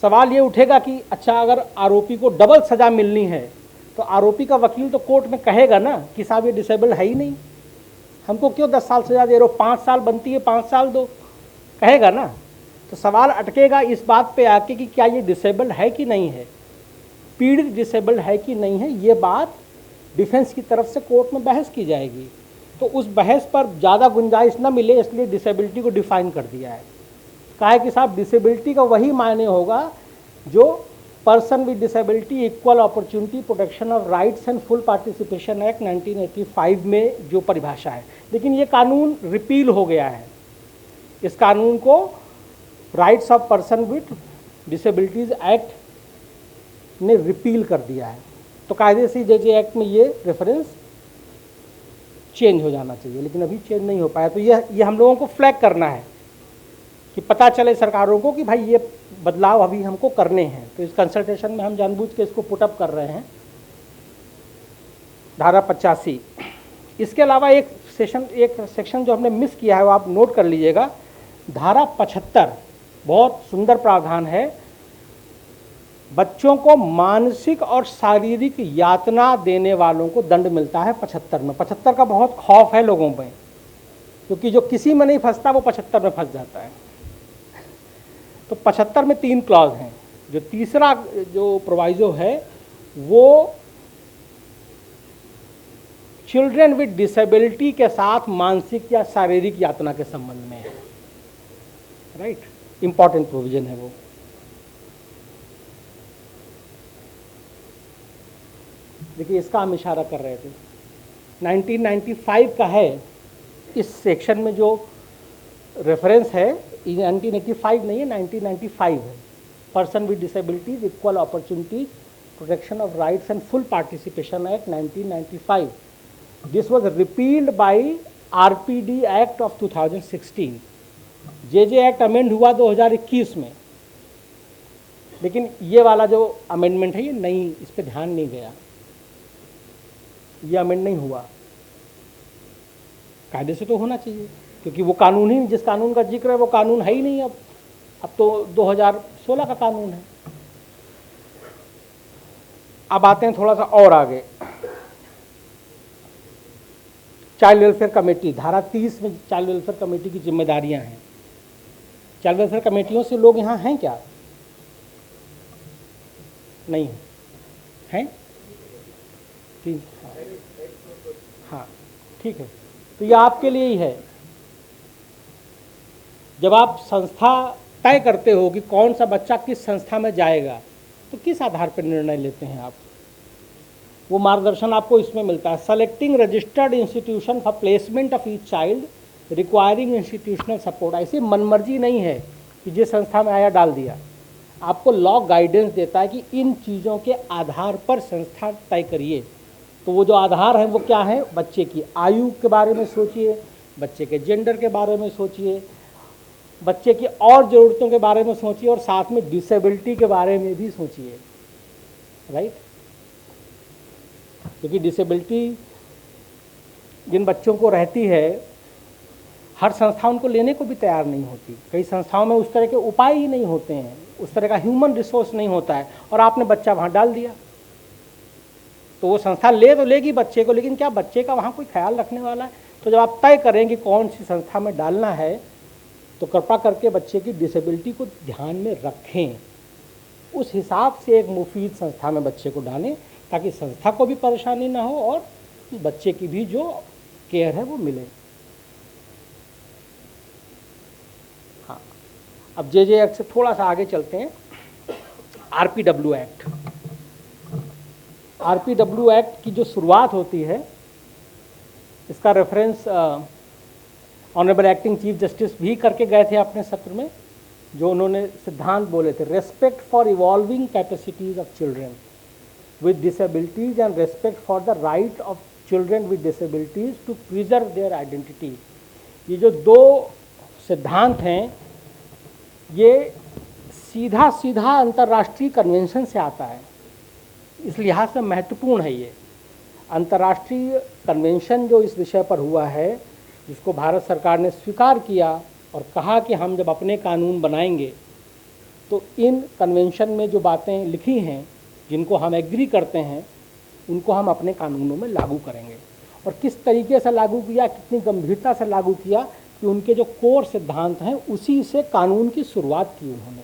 सवाल ये उठेगा कि अच्छा अगर आरोपी को डबल सज़ा मिलनी है तो आरोपी का वकील तो कोर्ट में कहेगा ना कि साहब ये डिसेबल है ही नहीं, हमको क्यों 10 साल सज़ा दे रहे हो, 5 साल बनती है 5 साल दो, कहेगा ना। तो सवाल अटकेगा इस बात पे आके कि क्या ये डिसेबल है कि नहीं है, पीड़ित डिसेबल है कि नहीं है, ये बात डिफेंस की तरफ से कोर्ट में बहस की जाएगी। तो उस बहस पर ज़्यादा गुंजाइश न मिले इसलिए डिसेबिलिटी को डिफाइन कर दिया है। कहा है कि साहब डिसेबिलिटी का वही मायने होगा जो person with disability equal opportunity protection of rights and full participation act 1985 में जो परिभाषा है। लेकिन ये कानून रिपील हो गया है, इस कानून को rights of person with disabilities act ने रिपील कर दिया है। तो कायदे से जे एक्ट में ये रेफरेंस चेंज हो जाना चाहिए, लेकिन अभी चेंज नहीं हो पाया। तो ये हम लोगों को फ्लैग करना है कि पता चले सरकारों को कि भाई ये बदलाव अभी हमको करने हैं। तो इस कंसल्टेशन में हम जानबूझ के इसको पुटअप कर रहे हैं, धारा 85। इसके अलावा एक सेक्शन जो हमने मिस किया है वो आप नोट कर लीजिएगा, धारा 75 बहुत सुंदर प्रावधान है, बच्चों को मानसिक और शारीरिक यातना देने वालों को दंड मिलता है 75 में। 75 का बहुत खौफ है लोगों में, क्योंकि जो किसी में नहीं फंसता वो 75 में फंस जाता है। तो 75 में 3 क्लॉज हैं। जो तीसरा जो प्रोवाइजो है वो चिल्ड्रन विद डिसेबिलिटी के साथ मानसिक या शारीरिक यातना के संबंध में है, राइट, इंपॉर्टेंट प्रोविजन है वो। देखिए इसका हम इशारा कर रहे थे, 1995 का है, इस सेक्शन में जो रेफरेंस है 1985 नहीं है, 1995 है। Person with disabilities equal opportunities protection of rights and full participation act 1995। This was repealed by RPD act of 2016। J act amend हुआ 2021 में, लेकिन ये वाला जो अमेंडमेंट है ये नहीं, इस पर ध्यान नहीं गया, ये अमेंड नहीं हुआ। कायदे से तो होना चाहिए, क्योंकि वो कानून ही, जिस कानून का जिक्र है वो कानून है ही नहीं अब तो 2016 का कानून है। अब आते हैं थोड़ा सा और आगे, चाइल्ड वेलफेयर कमेटी, धारा 30 में चाइल्ड वेलफेयर कमेटी की जिम्मेदारियां हैं। चाइल्ड वेलफेयर कमेटियों से लोग यहाँ हैं क्या? नहीं हैं? ठीक, हाँ ठीक है। तो ये आपके लिए ही है, जब आप संस्था तय करते हो कि कौन सा बच्चा किस संस्था में जाएगा तो किस आधार पर निर्णय लेते हैं आप, वो मार्गदर्शन आपको इसमें मिलता है। Selecting registered institution for placement of each child requiring institutional support. ऐसी मनमर्जी नहीं है कि जिस संस्था में आया डाल दिया, आपको लॉ गाइडेंस देता है कि इन चीज़ों के आधार पर संस्था तय करिए। तो वो जो आधार हैं वो क्या है, बच्चे की आयु के बारे में सोचिए, बच्चे के जेंडर के बारे में सोचिए, बच्चे की और ज़रूरतों के बारे में सोचिए, और साथ में डिसेबिलिटी के बारे में भी सोचिए, राइट। क्योंकि डिसेबिलिटी जिन बच्चों को रहती है, हर संस्था उनको लेने को भी तैयार नहीं होती। कई संस्थाओं में उस तरह के उपाय ही नहीं होते हैं, उस तरह का ह्यूमन रिसोर्स नहीं होता है, और आपने बच्चा वहाँ डाल दिया तो वो संस्था ले तो लेगी बच्चे को, लेकिन क्या बच्चे का वहाँ कोई ख्याल रखने वाला है? तो जब आप तय करेंगे कौन सी संस्था में डालना है तो कृपा करके बच्चे की डिसेबिलिटी को ध्यान में रखें, उस हिसाब से एक मुफीद संस्था में बच्चे को डालें, ताकि संस्था को भी परेशानी ना हो और बच्चे की भी जो केयर है वो मिले। हाँ, अब जे एक्ट से थोड़ा सा आगे चलते हैं, आरपीडब्ल्यू एक्ट। आरपीडब्ल्यू एक्ट की जो शुरुआत होती है इसका reference honourable acting chief justice भी करके गए थे अपने सत्र में, जो उन्होंने सिद्धांत बोले थे, respect for evolving capacities of children with disabilities and respect for the right of children with disabilities to preserve their identity। ये जो दो सिद्धांत हैं ये सीधा सीधा अंतर्राष्ट्रीय कन्वेंशन से आता है, इस लिहाज से महत्वपूर्ण है। ये अंतर्राष्ट्रीय कन्वेंशन जो इस विषय पर हुआ है, जिसको भारत सरकार ने स्वीकार किया और कहा कि हम जब अपने कानून बनाएंगे तो इन कन्वेंशन में जो बातें लिखी हैं, जिनको हम एग्री करते हैं, उनको हम अपने कानूनों में लागू करेंगे। और किस तरीके से लागू किया, कितनी गंभीरता से लागू किया कि उनके जो कोर सिद्धांत हैं उसी से कानून की शुरुआत की उन्होंने।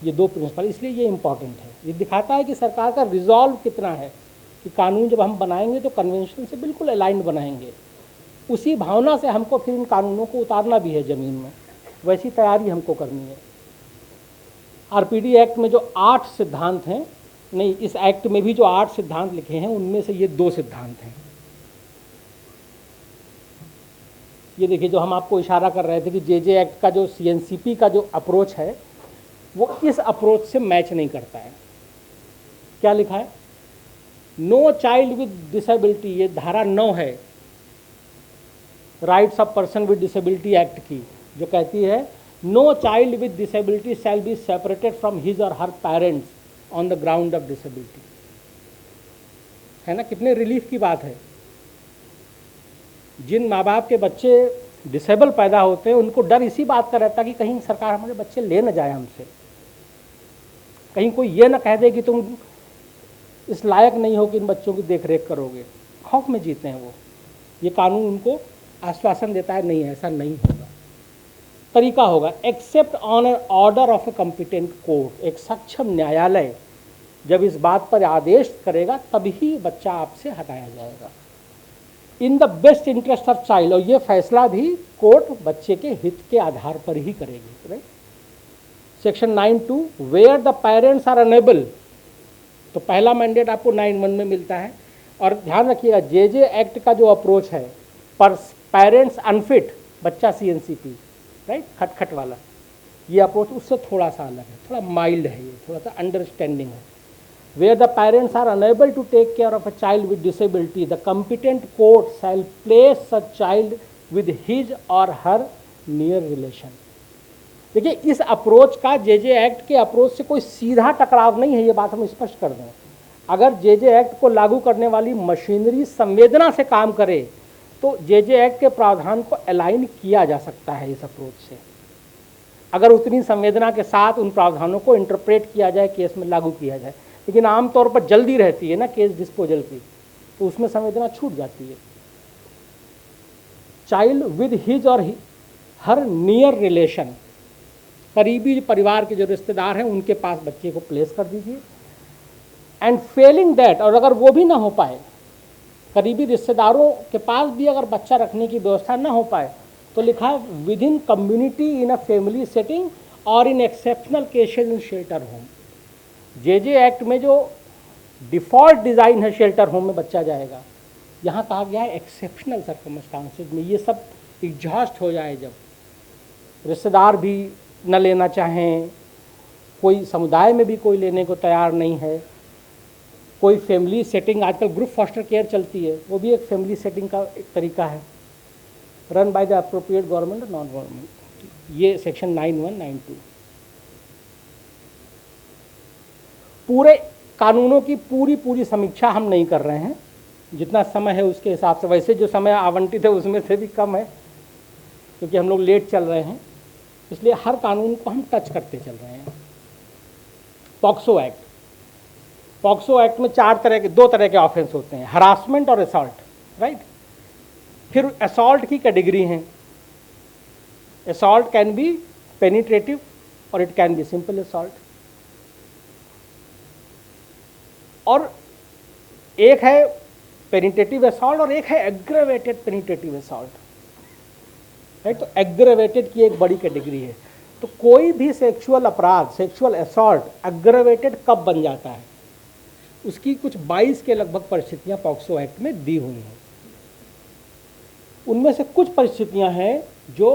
ये दो प्रिंसिपल, इसलिए ये इम्पॉर्टेंट है। ये दिखाता है कि सरकार का रिजॉल्व कितना है कि कानून जब हम बनाएंगे तो कन्वेंशन से बिल्कुल अलाइंड बनाएंगे। उसी भावना से हमको फिर इन कानूनों को उतारना भी है ज़मीन में, वैसी तैयारी हमको करनी है। आरपीडी एक्ट में जो 8 सिद्धांत हैं, नहीं, इस एक्ट में भी जो 8 सिद्धांत लिखे हैं उनमें से ये 2 सिद्धांत हैं। ये देखिए, जो हम आपको इशारा कर रहे थे कि जेजे एक्ट का जो सीएनसीपी का जो अप्रोच है वो इस अप्रोच से मैच नहीं करता है। क्या लिखा है? नो चाइल्ड विद डिसेबिलिटी, ये धारा 9 है rights of person with disability act की, जो कहती है no child with disability shall be separated from his or her parents on the ground of disability. है ना, कितने रिलीफ की बात है। जिन माँ बाप के बच्चे डिसेबल पैदा होते हैं उनको डर इसी बात का रहता है कि कहीं सरकार हमारे बच्चे ले न जाए हमसे, कहीं कोई ये ना कह दे कि तुम इस लायक नहीं हो कि इन बच्चों की देख रेख करोगे। खौफ में जीते हैं वो। ये कानून उनको आश्वासन देता है, नहीं ऐसा नहीं होगा। तरीका होगा except on an order of a competent court, एक सक्षम न्यायालय जब इस बात पर आदेश करेगा तभी बच्चा आपसे हटाया जाएगा। In the best interest of child, और ये फैसला भी कोर्ट बच्चे के हित के आधार पर ही करेगी। Right. Section 9(2) where the parents are unable, तो पहला मैंडेट आपको 9(1) में मिलता है। और ध्यान रखिएगा जेजे एक्ट का जो अप्रोच है पर पेरेंट्स अनफिट, बच्चा सीएनसीपी, राइट, खटखट वाला, ये अप्रोच उससे थोड़ा सा अलग है, थोड़ा माइल्ड है, ये थोड़ा सा अंडरस्टैंडिंग है। Where the parents are unable to take care of a child with disability the competent court shall place such child with his or her near relation. देखिए, इस अप्रोच का जेजे एक्ट के approach से कोई सीधा टकराव नहीं है, ये बात हम स्पष्ट कर दें। अगर जेजे एक्ट को लागू करने वाली मशीनरी संवेदना से काम करे तो जेजे एक्ट के प्रावधान को अलाइन किया जा सकता है इस अप्रोच से, अगर उतनी संवेदना के साथ उन प्रावधानों को इंटरप्रेट किया जाए, केस में लागू किया जाए। लेकिन आमतौर पर जल्दी रहती है ना केस डिस्पोजल की, तो उसमें संवेदना छूट जाती है। Child with his or her near relation, करीबी परिवार के जो रिश्तेदार हैं उनके पास बच्चे को प्लेस कर दीजिए। एंड फेलिंग दैट, और अगर वो भी ना हो पाए, करीबी रिश्तेदारों के पास भी अगर बच्चा रखने की व्यवस्था ना हो पाए, तो लिखा है within community in a family setting और in exceptional cases in shelter home. JJ act में जो डिफ़ॉल्ट डिज़ाइन है शेल्टर होम में बच्चा जाएगा, यहाँ कहा गया है एक्सेप्शनल सर्कमस्टांसेस में ये सब एग्जॉस्ट हो जाए, जब रिश्तेदार भी न लेना चाहें, कोई समुदाय में भी कोई लेने को तैयार नहीं है, कोई फैमिली सेटिंग, आजकल ग्रुप फॉस्टर केयर चलती है, वो भी एक फैमिली सेटिंग का एक तरीका है, run by the appropriate government और नॉन गवर्नमेंट। ये सेक्शन 9(1), 9(2). पूरे कानूनों की पूरी समीक्षा हम नहीं कर रहे हैं, जितना समय है उसके हिसाब से, वैसे जो समय आवंटित है उसमें से भी कम है क्योंकि हम लोग लेट चल रहे हैं, इसलिए हर कानून को हम टच करते चल रहे हैं। पॉक्सो एक्ट, पॉक्सो एक्ट में दो तरह के ऑफेंस होते हैं, हरासमेंट और असॉल्ट, राइट। फिर असॉल्ट की कैटेगरी है, असॉल्ट कैन बी पेनिट्रेटिव और it can be simple assault, और एक है पेनिट्रेटिव असॉल्ट और एक है एग्रेवेटेड पेनिट्रेटिव असॉल्ट, राइट। तो एग्रेवेटेड की एक बड़ी कैटेगरी है। तो कोई भी सेक्सुअल अपराध, सेक्सुअल असॉल्ट एग्रेवेटेड कब बन जाता है, उसकी कुछ 22 के लगभग परिस्थितियां पॉक्सो एक्ट में दी हुई हैं। उनमें से कुछ परिस्थितियां हैं जो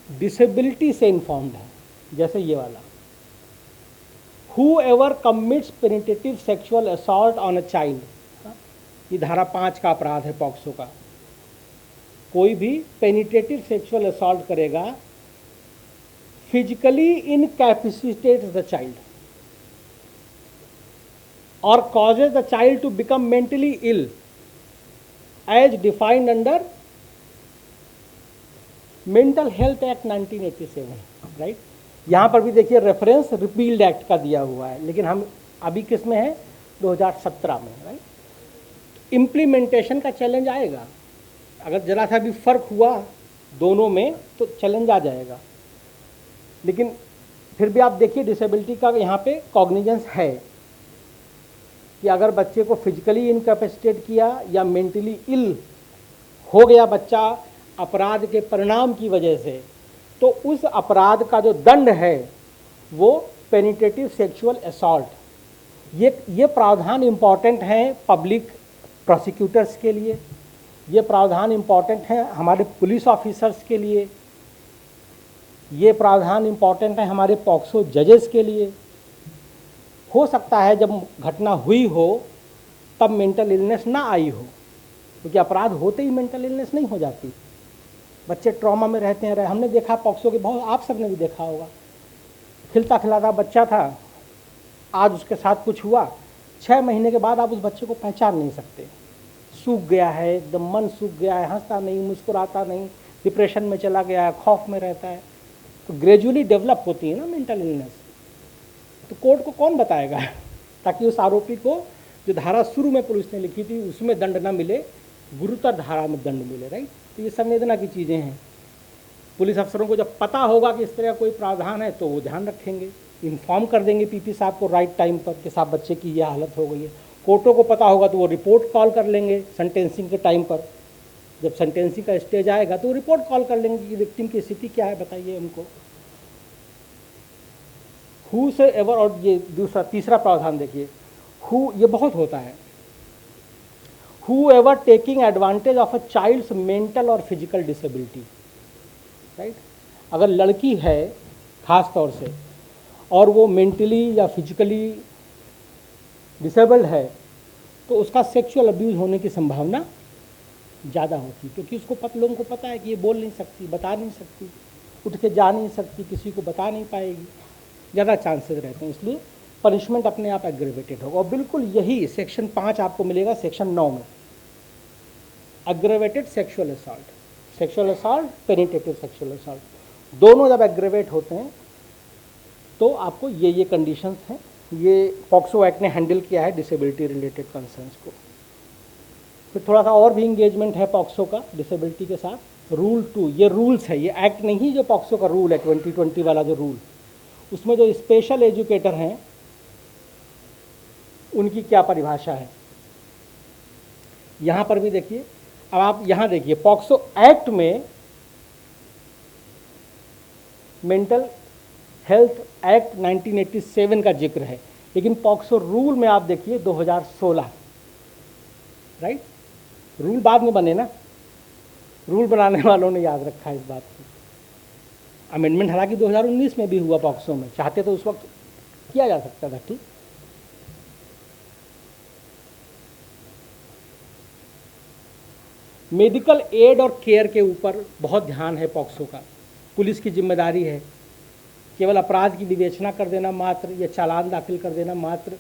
डिसेबिलिटी से इन्फॉर्म्ड है, जैसे ये वाला, whoever commits penetrative sexual assault on a child, ये धारा 5 का अपराध है पॉक्सो का। कोई भी पेनिट्रेटिव सेक्सुअल असॉल्ट करेगा, फिजिकली इनकैपेसिटेट्स द चाइल्ड और causes the child to become mentally ill as defined under mental health act 1987, right. यहाँ पर भी देखिए रेफरेंस रिपील्ड एक्ट का दिया हुआ है, लेकिन हम अभी किस में है, 2017 में, राइट। इम्प्लीमेंटेशन का चैलेंज आएगा, अगर जरा सा भी फर्क हुआ दोनों में तो चैलेंज आ जाएगा। लेकिन फिर भी आप देखिए डिसेबिलिटी का यहाँ पे कॉग्निजेंस है कि अगर बच्चे को फिजिकली इनकैपेसिटेट किया या मेंटली इल हो गया बच्चा अपराध के परिणाम की वजह से, तो उस अपराध का जो दंड है वो पेनिट्रेटिव सेक्सुअल असॉल्ट। ये प्रावधान इम्पॉर्टेंट है पब्लिक प्रोसिक्यूटर्स के लिए, ये प्रावधान इम्पॉर्टेंट है हमारे पुलिस ऑफिसर्स के लिए, ये प्रावधान इम्पॉर्टेंट है हमारे पॉक्सो जजेस के लिए। हो सकता है जब घटना हुई हो तब मेंटल इलनेस ना आई हो, क्योंकि अपराध होते ही मेंटल इलनेस नहीं हो जाती। बच्चे ट्रॉमा में रहते हैं, हमने देखा पॉक्सो के बहुत, आप सबने भी देखा होगा, खिलता खिलाता बच्चा था, आज उसके साथ कुछ हुआ, 6 महीने के बाद आप उस बच्चे को पहचान नहीं सकते, सूख गया है, एकदम मन सूख गया है, हंसता नहीं, मुस्कुराता नहीं, डिप्रेशन में चला गया है, खौफ में रहता है। तो ग्रेजुअली डेवलप होती है ना मेंटल इलनेस। तो कोर्ट को कौन बताएगा ताकि उस आरोपी को जो धारा शुरू में पुलिस ने लिखी थी उसमें दंड न मिले, गुरुतर धारा में दंड मिले, राइट। तो ये संवेदना की चीज़ें हैं। पुलिस अफसरों को जब पता होगा कि इस तरह कोई प्रावधान है तो वो ध्यान रखेंगे, इन्फॉर्म कर देंगे पीपी साहब को राइट टाइम पर कि साहब बच्चे की यह हालत हो गई है। कोर्टों को पता होगा तो वो रिपोर्ट कॉल कर लेंगे सेंटेंसिंग के टाइम पर, जब सेंटेंसिंग का स्टेज आएगा तो वो रिपोर्ट कॉल कर लेंगे कि विक्टिम की स्थिति क्या है, बताइए उनको। हु से एवर, और ये दूसरा तीसरा प्रावधान देखिए, हु, ये बहुत होता है, whoever taking advantage of a child's mental or physical disability, right. अगर लड़की है खास तौर से और वो मेंटली या फिजिकली डिसेबल्ड है तो उसका सेक्सुअल अब्यूज़ होने की संभावना ज़्यादा होती है, क्योंकि उसको लोगों को पता है कि ये बोल नहीं सकती, बता नहीं सकती, उठ के जा नहीं सकती, किसी को बता नहीं पाएगी, ज़्यादा चांसेस रहते हैं, इसलिए पनिशमेंट अपने आप एग्रेवेटेड होगा। और बिल्कुल यही सेक्शन 5 आपको मिलेगा सेक्शन 9 में, aggravated sexual assault, penetrative sexual assault, दोनों जब एग्रेवेट होते हैं तो आपको ये कंडीशंस हैं। ये पॉक्सो एक्ट ने हैंडल किया है डिसेबिलिटी रिलेटेड कंसर्न्स को। फिर थोड़ा सा और भी इंगेजमेंट है पॉक्सो का डिसेबिलिटी के साथ। रूल 2, ये रूल्स है, ये एक्ट नहीं, जो पॉक्सो का रूल है 2020 वाला जो रूल, उसमें जो स्पेशल एजुकेटर हैं उनकी क्या परिभाषा है, यहाँ पर भी देखिए। अब आप यहाँ देखिए पॉक्सो एक्ट में मेंटल हेल्थ एक्ट 1987 का जिक्र है, लेकिन पॉक्सो रूल में आप देखिए 2016, राइट। रूल बाद में बने ना, रूल बनाने वालों ने याद रखा इस बात को। अमेंडमेंट हालांकि 2019 में भी हुआ पॉक्सो में, चाहते तो उस वक्त किया जा सकता था, ठीक। मेडिकल एड और केयर के ऊपर बहुत ध्यान है पॉक्सो का। पुलिस की जिम्मेदारी है केवल अपराध की विवेचना कर देना मात्र, या चालान दाखिल कर देना मात्र।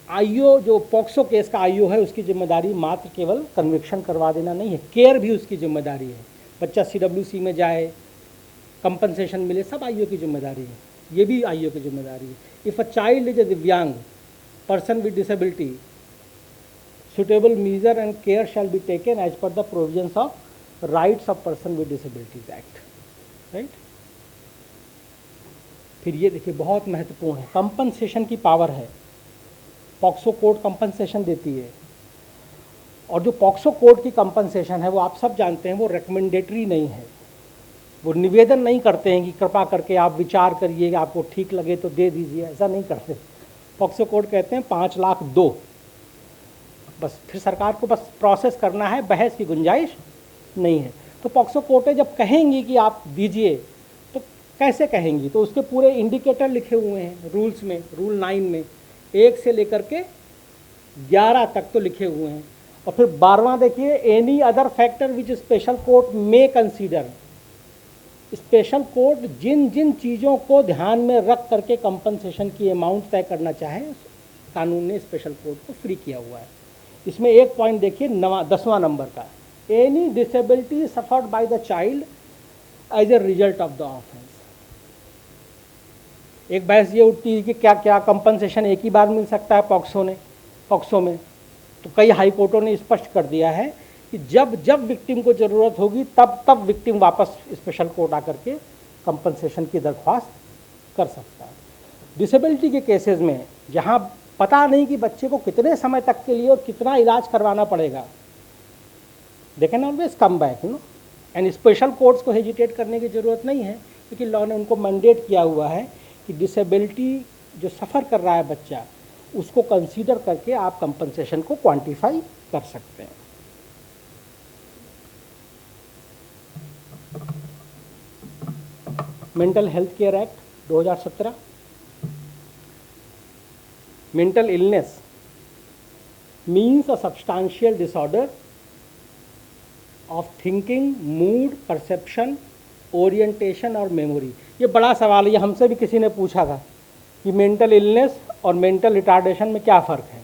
आईओ, जो पॉक्सो केस का आईओ है, उसकी जिम्मेदारी मात्र केवल कन्विक्शन करवा देना नहीं है, केयर भी उसकी जिम्मेदारी है। बच्चा CWC में जाए, कंपनसेशन मिले, सब आईओ की जिम्मेदारी है, ये भी आईओ की जिम्मेदारी है। If a child is a divyang person with disability, suitable measure and care shall be taken as per the provisions of Rights of Person with Disabilities Act, right? फिर ये देखिए बहुत महत्वपूर्ण है, कंपनसेशन की पावर है, पॉक्सो कोर्ट कंपनसेशन देती है। और जो पॉक्सो कोर्ट की कंपनसेशन है वो आप सब जानते हैं, वो रिकमेंडेटरी नहीं है, वो निवेदन नहीं करते हैं कि कृपा करके आप विचार करिए, आपको ठीक लगे तो दे दीजिए, ऐसा नहीं करते। पॉक्सो कोर्ट कहते हैं 5 लाख दो, बस। फिर सरकार को बस प्रोसेस करना है, बहस की गुंजाइश नहीं है। तो पॉक्सो कोर्टें जब कहेंगी कि आप दीजिए तो कैसे कहेंगी, तो उसके पूरे इंडिकेटर लिखे हुए हैं रूल्स में, रूल 9 में 1 से लेकर के 11 तक तो लिखे हुए हैं। और फिर 12वां देखिए, any other factor which special court में कंसीडर। स्पेशल कोर्ट जिन जिन चीज़ों को ध्यान में रख करके कंपनसेशन की अमाउंट तय करना चाहे, कानून ने स्पेशल कोर्ट को फ्री किया हुआ है। इसमें एक पॉइंट देखिए 10वां नंबर का, any disability suffered by the child as a result of the offence. एक बहस ये उठती है कि क्या क्या कंपनसेशन एक ही बार मिल सकता है पॉक्सो में, तो कई हाई कोर्टों ने स्पष्ट कर दिया है कि जब जब विक्टिम को ज़रूरत होगी तब विक्टिम वापस स्पेशल कोर्ट आकर के कंपनसेशन की दरख्वास्त कर सकता है। डिसेबिलिटी के केसेस में जहां पता नहीं कि बच्चे को कितने समय तक के लिए और कितना इलाज करवाना पड़ेगा, they can always come back, and special courts को हेजिटेट करने की ज़रूरत नहीं है, क्योंकि लॉ ने उनको मैंडेट किया हुआ है कि डिसेबिलिटी जो सफ़र कर रहा है बच्चा, उसको कंसीडर करके आप कंपनसेशन को क्वांटिफाई कर सकते हैं। Mental health care act 2017, mental illness means a substantial disorder of thinking, mood, perception, orientation और मेमोरी। ये बड़ा सवाल है, ये हमसे भी किसी ने पूछा था कि मेंटल इलनेस और मेंटल रिटार्डेशन में क्या फ़र्क है,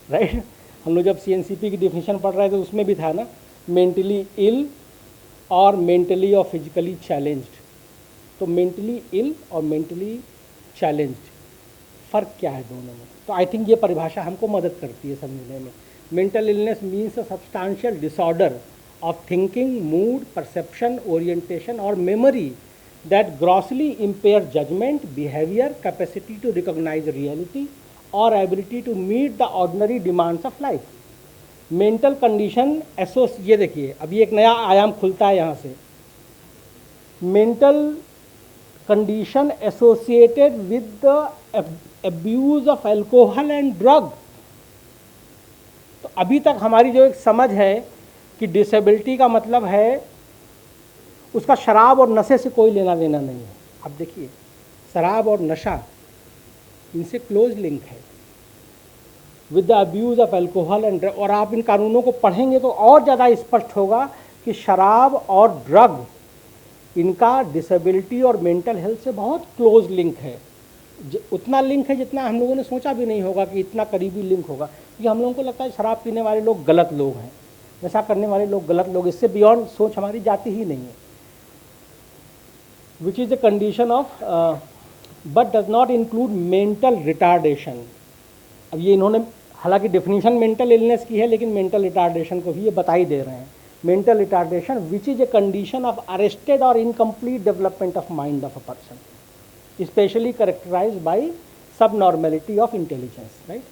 राइट। हम लोग जब CNCP की डिफिनीशन पढ़ रहे थे उसमें भी था ना, मेंटली इल और मेंटली और फिजिकली चैलेंज्ड। तो मेंटली इल और मेंटली चैलेंज्ड, फ़र्क क्या है दोनों में? तो आई थिंक ये परिभाषा हमको मदद करती है समझने में। Mental illness means a substantial disorder of thinking, mood, perception, orientation or memory that grossly impair judgment, behavior, capacity to recognize reality or ability to meet the ordinary demands of life. Mental condition ये देखिए अभी एक नया आयाम खुलता है यहाँ से, mental condition associated with the abuse of alcohol and drug। तो अभी तक हमारी जो एक समझ है कि डिसेबिलिटी का मतलब है उसका शराब और नशे से कोई लेना देना नहीं है। अब देखिए, शराब और नशा इनसे क्लोज लिंक है with the abuse of alcohol and drug. और आप इन कानूनों को पढ़ेंगे तो और ज़्यादा स्पष्ट होगा कि शराब और ड्रग, इनका डिसेबिलिटी और मेंटल हेल्थ से बहुत क्लोज लिंक है। उतना लिंक है जितना हम लोगों ने सोचा भी नहीं होगा कि इतना करीबी लिंक होगा, क्योंकि हम लोगों को लगता है शराब पीने वाले लोग गलत लोग हैं, नशा करने वाले लोग गलत लोग, इससे बियॉन्ड सोच हमारी जाती ही नहीं है। Which is the condition of but does not include mental retardation. अब ये इन्होंने हालांकि डिफिनीशन मेंटल इलनेस की है, लेकिन मेंटल रिटार्डेशन को भी ये बता ही दे रहे हैं। Mental retardation which is a condition of arrested or incomplete development of mind of a person, especially characterised by subnormality of intelligence, right.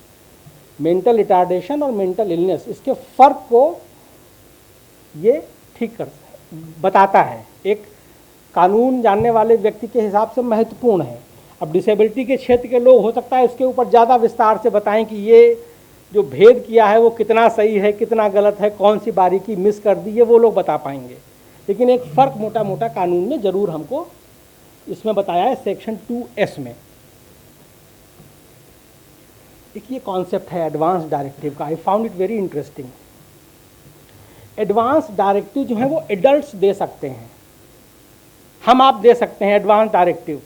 Mental retardation और मेंटल इलनेस, इसके फ़र्क को ये ठीक कर बताता है, एक कानून जानने वाले व्यक्ति के हिसाब से महत्वपूर्ण है। अब डिसेबिलिटी के क्षेत्र के लोग हो सकता है इसके ऊपर ज़्यादा विस्तार से बताएं कि ये जो भेद किया है वो कितना सही है, कितना गलत है, कौन सी बारीकी मिस कर दी है, वो लोग बता पाएंगे। लेकिन एक फ़र्क मोटा मोटा कानून ने ज़रूर हमको इसमें बताया है, सेक्शन 2S में। एक ये कॉन्सेप्ट है एडवांस डायरेक्टिव का, I found it very interesting. Advance directive जो है वो एडल्ट्स दे सकते हैं, हम आप दे सकते हैं एडवांस डायरेक्टिव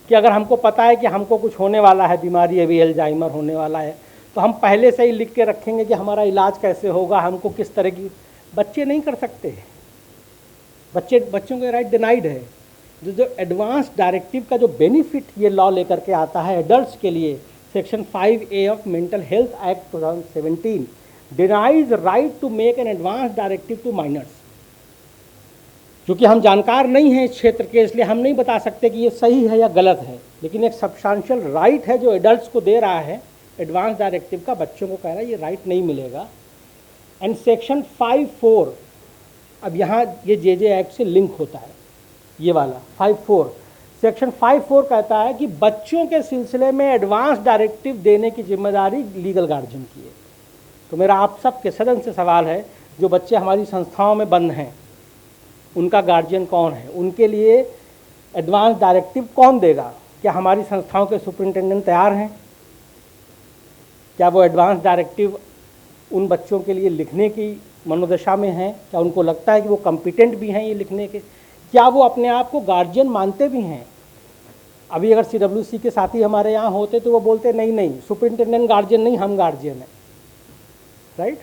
कि अगर हमको पता है कि हमको कुछ होने वाला है, बीमारी अभी अल्जाइमर होने वाला है, तो हम पहले से ही लिख के रखेंगे कि हमारा इलाज कैसे होगा, हमको किस तरह की। बच्चे नहीं कर सकते, बच्चों को राइट डिनाइड है। जो एडवांस डायरेक्टिव का जो बेनिफिट ये लॉ लेकर के आता है एडल्ट्स के लिए, section 5A of mental health act 2017 denies right to make an advance directive to minors. क्योंकि हम जानकार नहीं हैं इस क्षेत्र के, इसलिए हम नहीं बता सकते कि ये सही है या गलत है, लेकिन एक सब्सटैंशियल राइट है जो एडल्ट्स को दे रहा है एडवांस डायरेक्टिव का, बच्चों को कह रहा है ये राइट नहीं मिलेगा। एंड सेक्शन 5(4), अब यहाँ ये JJ एक्ट से लिंक होता है, ये वाला 5(4), सेक्शन 5(4) कहता है कि बच्चों के सिलसिले में एडवांस डायरेक्टिव देने की जिम्मेदारी लीगल गार्जियन की है। तो मेरा आप सब के सदन से सवाल है, जो बच्चे हमारी संस्थाओं में बंद हैं, उनका गार्जियन कौन है, उनके लिए एडवांस डायरेक्टिव कौन देगा? क्या हमारी संस्थाओं के सुपरिंटेंडेंट तैयार हैं? क्या वो एडवांस डायरेक्टिव उन बच्चों के लिए लिखने की मनोदशा में हैं? क्या उनको लगता है कि वो कॉम्पिटेंट भी हैं ये लिखने के? क्या वो अपने आप को गार्जियन मानते भी हैं? अभी अगर CWC के साथी हमारे यहाँ होते तो वो बोलते नहीं नहीं, सुपरिंटेंडेंट गार्जियन नहीं, हम गार्जियन हैं। राइट?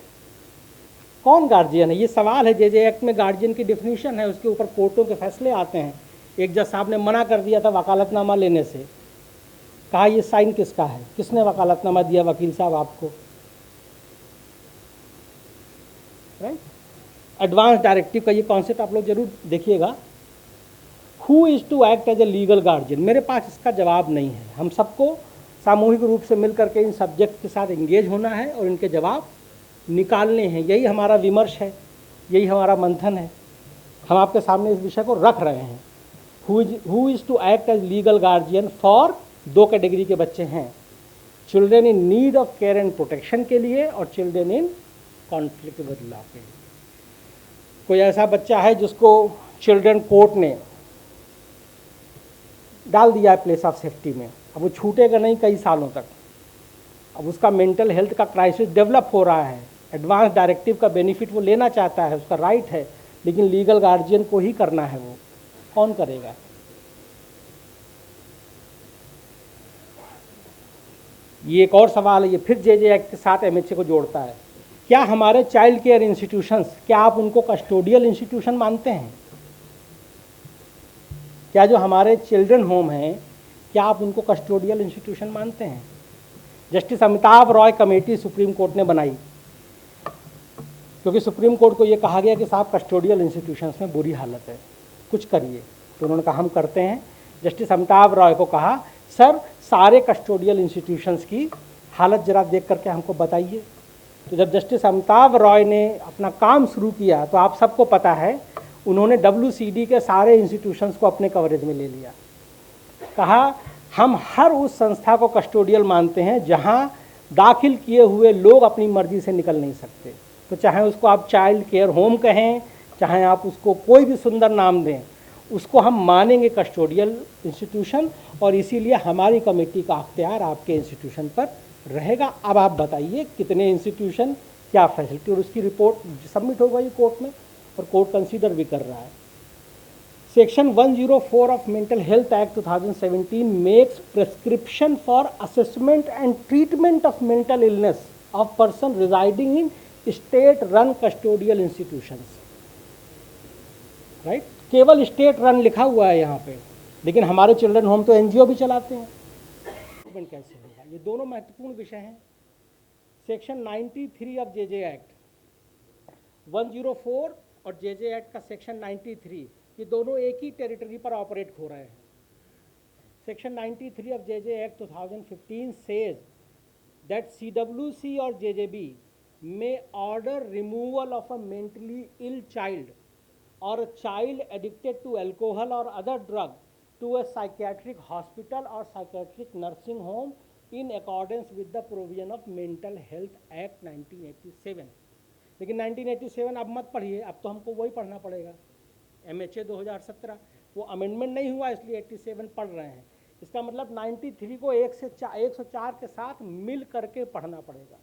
कौन गार्जियन है? ये सवाल है। जे एक्ट में गार्जियन की डिफिनीशन है, उसके ऊपर कोर्टों के फैसले आते हैं। एक जज साहब ने मना कर दिया था वकालतनामा लेने से, कहा ये साइन किसका है, किसने वकालतनामा दिया वकील साहब आपको? राइट? एडवांस डायरेक्टिव का ये कॉन्सेप्ट आप लोग जरूर देखिएगा। Who is to act as a legal guardian? मेरे पास इसका जवाब नहीं है। हम सबको सामूहिक रूप से मिल करके इन सब्जेक्ट के साथ एंगेज होना है और इनके जवाब निकालने हैं। यही हमारा विमर्श है, यही हमारा मंथन है। हम आपके सामने इस विषय को रख रहे हैं। Who is to act as legal guardian for 2 category के बच्चे हैं, children in need of care and protection के लिए और children in conflict with law के लिए। कोई ऐसा बच्चा है जिसको चिल्ड्रन कोर्ट ने डाल दिया है प्लेस ऑफ सेफ्टी में, अब वो छूटेगा नहीं कई सालों तक। अब उसका मेंटल हेल्थ का क्राइसिस डेवलप हो रहा है, एडवांस डायरेक्टिव का बेनिफिट वो लेना चाहता है, उसका राइट है, लेकिन लीगल गार्जियन को ही करना है। वो कौन करेगा? ये एक और सवाल है, ये फिर जे एक्ट के साथ MHA को जोड़ता है। क्या हमारे चाइल्ड केयर इंस्टीट्यूशंस, क्या आप उनको कस्टोडियल इंस्टीट्यूशन मानते हैं? क्या जो हमारे चिल्ड्रन होम हैं, क्या आप उनको कस्टोडियल इंस्टीट्यूशन मानते हैं? Justice Amitabh Roy committee supreme court ने बनाई, क्योंकि सुप्रीम कोर्ट को ये कहा गया कि साहब कस्टोडियल इंस्टीट्यूशंस में बुरी हालत है, कुछ करिए। तो उन्होंने कहा हम करते हैं। जस्टिस अमिताभ रॉय को कहा सर सारे कस्टोडियल इंस्टीट्यूशंस की हालत जरा देख करके हमको बताइए। तो जब जस्टिस अमिताभ रॉय ने अपना काम शुरू किया तो आप सबको पता है उन्होंने WCD के सारे इंस्टीट्यूशंस को अपने कवरेज में ले लिया। कहा हम हर उस संस्था को कस्टोडियल मानते हैं जहां दाखिल किए हुए लोग अपनी मर्जी से निकल नहीं सकते। तो चाहे उसको आप चाइल्ड केयर होम कहें, चाहे आप उसको कोई भी सुंदर नाम दें, उसको हम मानेंगे कस्टोडियल इंस्टीट्यूशन, और इसीलिए हमारी कमेटी का अख्तियार आपके इंस्टीट्यूशन पर रहेगा। अब आप बताइए कितने इंस्टीट्यूशन, क्या फैसिलिटी, और उसकी रिपोर्ट सबमिट हो गई कोर्ट में और कोर्ट कंसीडर भी कर रहा है। Section 104 of mental health act 2017 makes prescription for assessment and treatment of mental illness of person residing in state run custodial institutions. Right? केवल स्टेट रन लिखा हुआ है यहाँ पे, लेकिन हमारे चिल्ड्रन होम तो NGO भी चलाते हैं। कैसे होगा? ये दोनों महत्वपूर्ण विषय हैं। सेक्शन 93 ऑफ JJ एक्ट 104 और JJ एक्ट का सेक्शन 93, ये दोनों एक ही टेरिटरी पर ऑपरेट हो रहे हैं। Section 93 of JJ act 2015 says that CWC और JJB may order removal of a mentally ill child or a child addicted to alcohol or other drug to a psychiatric hospital or psychiatric nursing home in accordance with the provision of Mental Health Act 1987। लेकिन 1987 अब मत पढ़िए, अब तो हमको वही पढ़ना पड़ेगा, MHA 2017। वो अमेंडमेंट नहीं हुआ इसलिए 87 पढ़ रहे हैं। इसका मतलब 93 को 104 के साथ मिल करके पढ़ना पड़ेगा।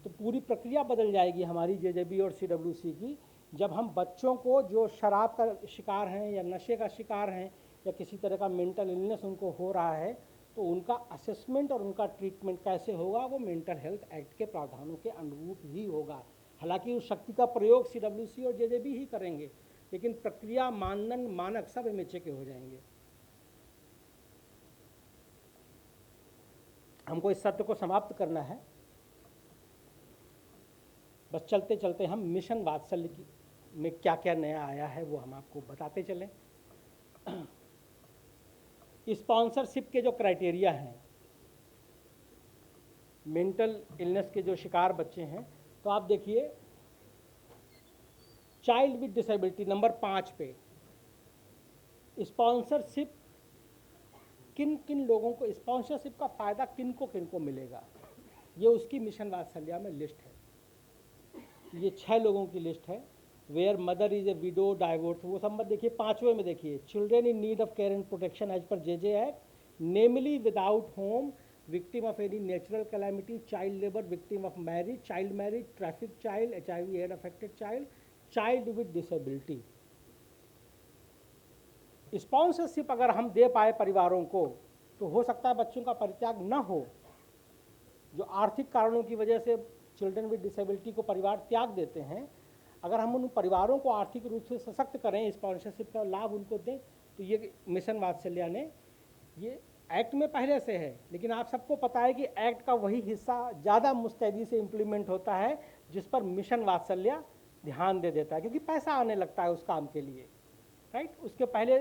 तो पूरी प्रक्रिया बदल जाएगी हमारी JJB और CWC की, जब हम बच्चों को जो शराब का शिकार हैं या नशे का शिकार हैं या किसी तरह का मेंटल इलनेस उनको हो रहा है, तो उनका असेसमेंट और उनका ट्रीटमेंट कैसे होगा, वो मेंटल हेल्थ एक्ट के प्रावधानों के अनुरूप ही होगा। हालांकि उस शक्ति का प्रयोग CWC और JJB ही करेंगे, लेकिन प्रक्रिया, मानदंड, मानक सब MHA के हो जाएंगे। हमको इस सत्र को समाप्त करना है, बस चलते चलते हम मिशन वात्सल्य की में क्या क्या नया आया है वो हम आपको बताते चलें। स्पॉन्सरशिप के जो क्राइटेरिया हैं, मेंटल इलनेस के जो शिकार बच्चे हैं, तो आप देखिए चाइल्ड विद डिसेबिलिटी नंबर 5 पे स्पॉन्सरशिप किन किन लोगों को, स्पॉन्सरशिप का फ़ायदा किन को मिलेगा, ये उसकी मिशन वात्सल्य में लिस्ट है। ये 6 लोगों की लिस्ट है। Where mother is a widow divorce, वो सब मत देखिए। 5वें में देखिए, children in need of care and protection as per J act, namely without home, victim of any natural calamity, child labour, victim of marriage, child marriage, traffic child, HIV aid affected child, child with disability. Sponsorship अगर हम दे पाए परिवारों को तो हो सकता है बच्चों का परित्याग न हो। जो आर्थिक कारणों की वजह से चिल्ड्रन विद डिसेबिलिटी को परिवार त्याग देते हैं, अगर हम उन परिवारों को आर्थिक रूप से सशक्त करें, स्पॉन्सरशिप का लाभ उनको दें, तो ये मिशन वात्सल्य ने, ये एक्ट में पहले से है, लेकिन आप सबको पता है कि एक्ट का वही हिस्सा ज़्यादा मुस्तैदी से इम्प्लीमेंट होता है जिस पर मिशन वात्सल्य ध्यान दे देता है, क्योंकि पैसा आने लगता है उस काम के लिए, राइट। उसके पहले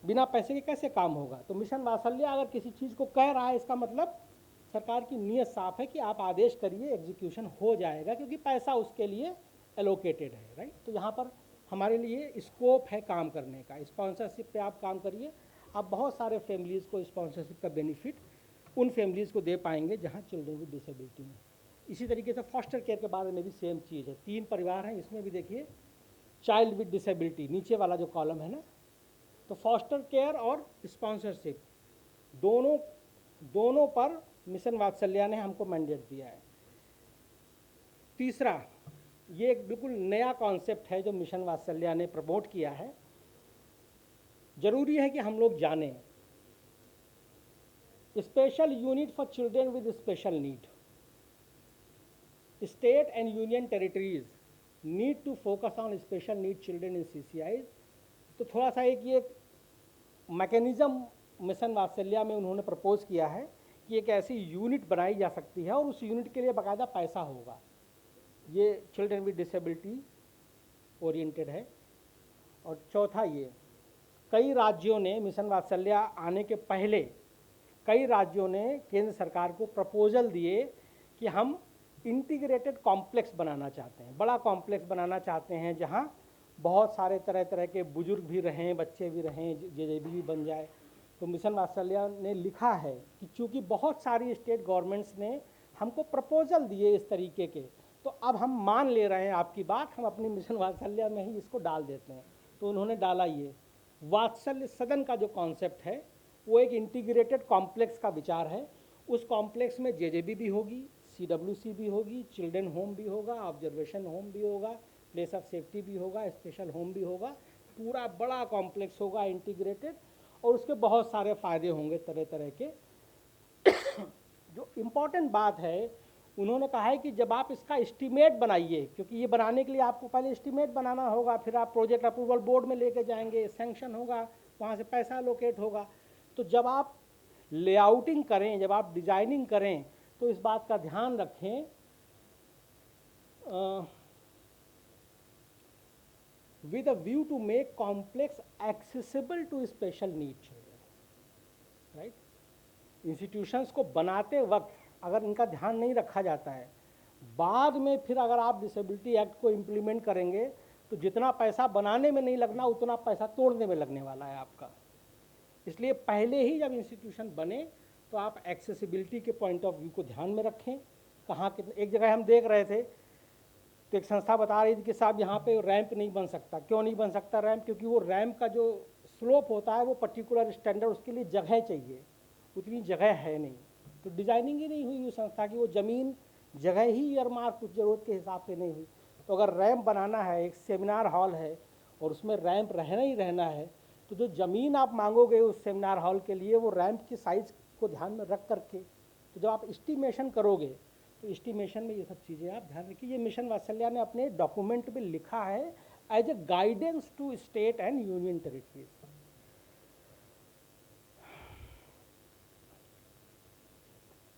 बिना पैसे के कैसे काम होगा। तो मिशन वात्सल्य अगर किसी चीज़ को कह रहा है, इसका मतलब सरकार की नीयत साफ है कि आप आदेश करिए, एग्जीक्यूशन हो जाएगा, क्योंकि पैसा उसके लिए एलोकेटेड है, राइट। तो यहाँ पर हमारे लिए स्कोप है काम करने का। स्पॉन्सरशिप पे आप काम करिए, आप बहुत सारे फैमिलीज़ को स्पॉन्सरशिप का बेनिफिट उन फैमिलीज़ को दे पाएंगे जहाँ चिल्ड्रन विद डिसेबिलिटी में। इसी तरीके से फॉस्टर केयर के बारे में भी सेम चीज़ है। 3 परिवार हैं, इसमें भी देखिए चाइल्ड विद डिसेबिलिटी, नीचे वाला जो कॉलम है ना, तो फॉस्टर केयर और स्पॉन्सरशिप दोनों पर मिशन वात्सल्य ने हमको मैंडेट दिया है। तीसरा, ये एक बिल्कुल नया कॉन्सेप्ट है जो मिशन वात्सल्य ने प्रमोट किया है। जरूरी है कि हम लोग जानें, special unit for children with special need, state and union territories need to focus on special need children in CCIs। तो थोड़ा सा एक ये मैकेनिज़्म मिशन वात्सल्य में उन्होंने प्रपोज किया है कि एक ऐसी यूनिट बनाई जा सकती है और उस यूनिट के लिए बाकायदा पैसा होगा। ये चिल्ड्रन विद डिसेबिलिटी ओरिएंटेड है। और चौथा, ये कई राज्यों ने मिशन वात्सल्य आने के पहले कई राज्यों ने केंद्र सरकार को प्रपोजल दिए कि हम इंटीग्रेटेड कॉम्प्लेक्स बनाना चाहते हैं, बड़ा कॉम्प्लेक्स बनाना चाहते हैं जहाँ बहुत सारे तरह तरह के बुजुर्ग भी रहें, बच्चे भी रहें, JJB भी बन जाए। तो मिशन वात्सल्य ने लिखा है कि चूँकि बहुत सारी स्टेट गवर्नमेंट्स ने हमको प्रपोजल दिए इस तरीके के, तो अब हम मान ले रहे हैं आपकी बात, हम अपनी मिशन वात्सल्य में ही इसको डाल देते हैं। तो उन्होंने डाला ये वात्सल्य सदन का जो कॉन्सेप्ट है, वो एक इंटीग्रेटेड कॉम्प्लेक्स का विचार है। उस कॉम्प्लेक्स में JJB भी होगी, CWC भी होगी, चिल्ड्रन होम भी होगा, ऑब्जर्वेशन होम भी होगा, प्लेस ऑफ सेफ्टी भी होगा, स्पेशल होम भी होगा, पूरा बड़ा कॉम्प्लेक्स होगा इंटीग्रेटेड, और उसके बहुत सारे फ़ायदे होंगे तरह तरह के। जो इम्पोर्टेंट बात है, उन्होंने कहा है कि जब आप इसका एस्टीमेट बनाइए, क्योंकि ये बनाने के लिए आपको पहले एस्टीमेट बनाना होगा, फिर आप प्रोजेक्ट अप्रूवल बोर्ड में लेके जाएंगे, सैंक्शन होगा, वहाँ से पैसा लोकेट होगा। तो जब आप लेआउटिंग करें, जब आप डिजाइनिंग करें, तो इस बात का ध्यान रखें with a view to make complex accessible to special need children, right? Institutions को बनाते वक्त अगर इनका ध्यान नहीं रखा जाता है, बाद में फिर अगर आप डिसेबिलिटी एक्ट को इम्प्लीमेंट करेंगे तो जितना पैसा बनाने में नहीं लगना, उतना पैसा तोड़ने में लगने वाला है आपका। इसलिए पहले ही जब इंस्टीट्यूशन बने तो आप एक्सेसिबिलिटी के पॉइंट ऑफ व्यू को ध्यान में रखें। कहाँ कितने, एक जगह हम देख रहे थे तो एक संस्था बता रही थी कि साहब यहाँ पे रैंप नहीं बन सकता। क्यों नहीं बन सकता रैंप? क्योंकि वो रैंप का जो स्लोप होता है वो पर्टिकुलर स्टैंडर्ड, उसके लिए जगह चाहिए, उतनी जगह है नहीं, तो डिजाइनिंग ही नहीं हुई उस संस्था की, वो ज़मीन जगह ही ईयरमार्क कुछ ज़रूरत के हिसाब से नहीं हुई। तो अगर रैंप बनाना है, एक सेमिनार हॉल है और उसमें रैंप रहना ही रहना है, तो जो ज़मीन आप मांगोगे उस सेमिनार हॉल के लिए, वो रैंप की साइज़ को ध्यान में रख करके, तो जब आप एस्टीमेशन करोगे तो एस्टीमेशन में ये सब चीज़ें आप ध्यान रखिए। ये मिशन वात्सल्य ने अपने डॉक्यूमेंट में लिखा है as a guidance to state and union territories.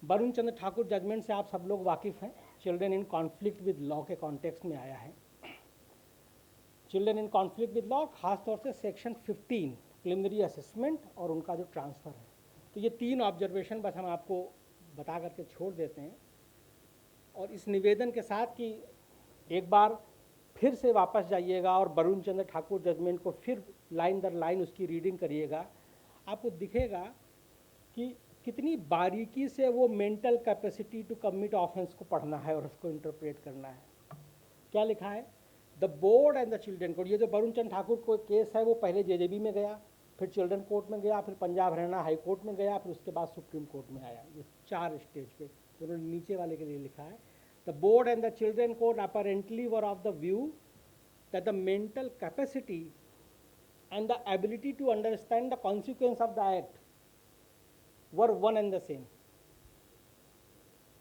Varun Chandra Thakur judgment से आप सब लोग वाकिफ़ हैं। Children in conflict with law के कॉन्टेक्स्ट में आया है। Children in conflict with law खासतौर से सेक्शन 15 प्रिलिमिनरी असेसमेंट और उनका जो ट्रांसफ़र है। तो ये 3 ऑब्जर्वेशन बस हम आपको बता करके छोड़ देते हैं, और इस निवेदन के साथ कि एक बार फिर से वापस जाइएगा और वरुण चंद्र ठाकुर जजमेंट को फिर लाइन दर लाइन उसकी रीडिंग करिएगा। आपको दिखेगा कि कितनी बारीकी से वो mental capacity to commit offence को पढ़ना है और उसको इंटरप्रेट करना है। क्या लिखा है? The board and the children court, ये जो वरुण चंद्र ठाकुर को केस है वो पहले जेजेबी में गया, फिर चिल्ड्रन कोर्ट में गया, फिर पंजाब हरियाणा हाई कोर्ट में गया, फिर उसके बाद सुप्रीम कोर्ट में आया। ये 4 स्टेज पे उन्होंने नीचे वाले के लिए लिखा है। The board and the children court apparently were of the view that the mental capacity and the ability to understand the consequence of the act were one and the same.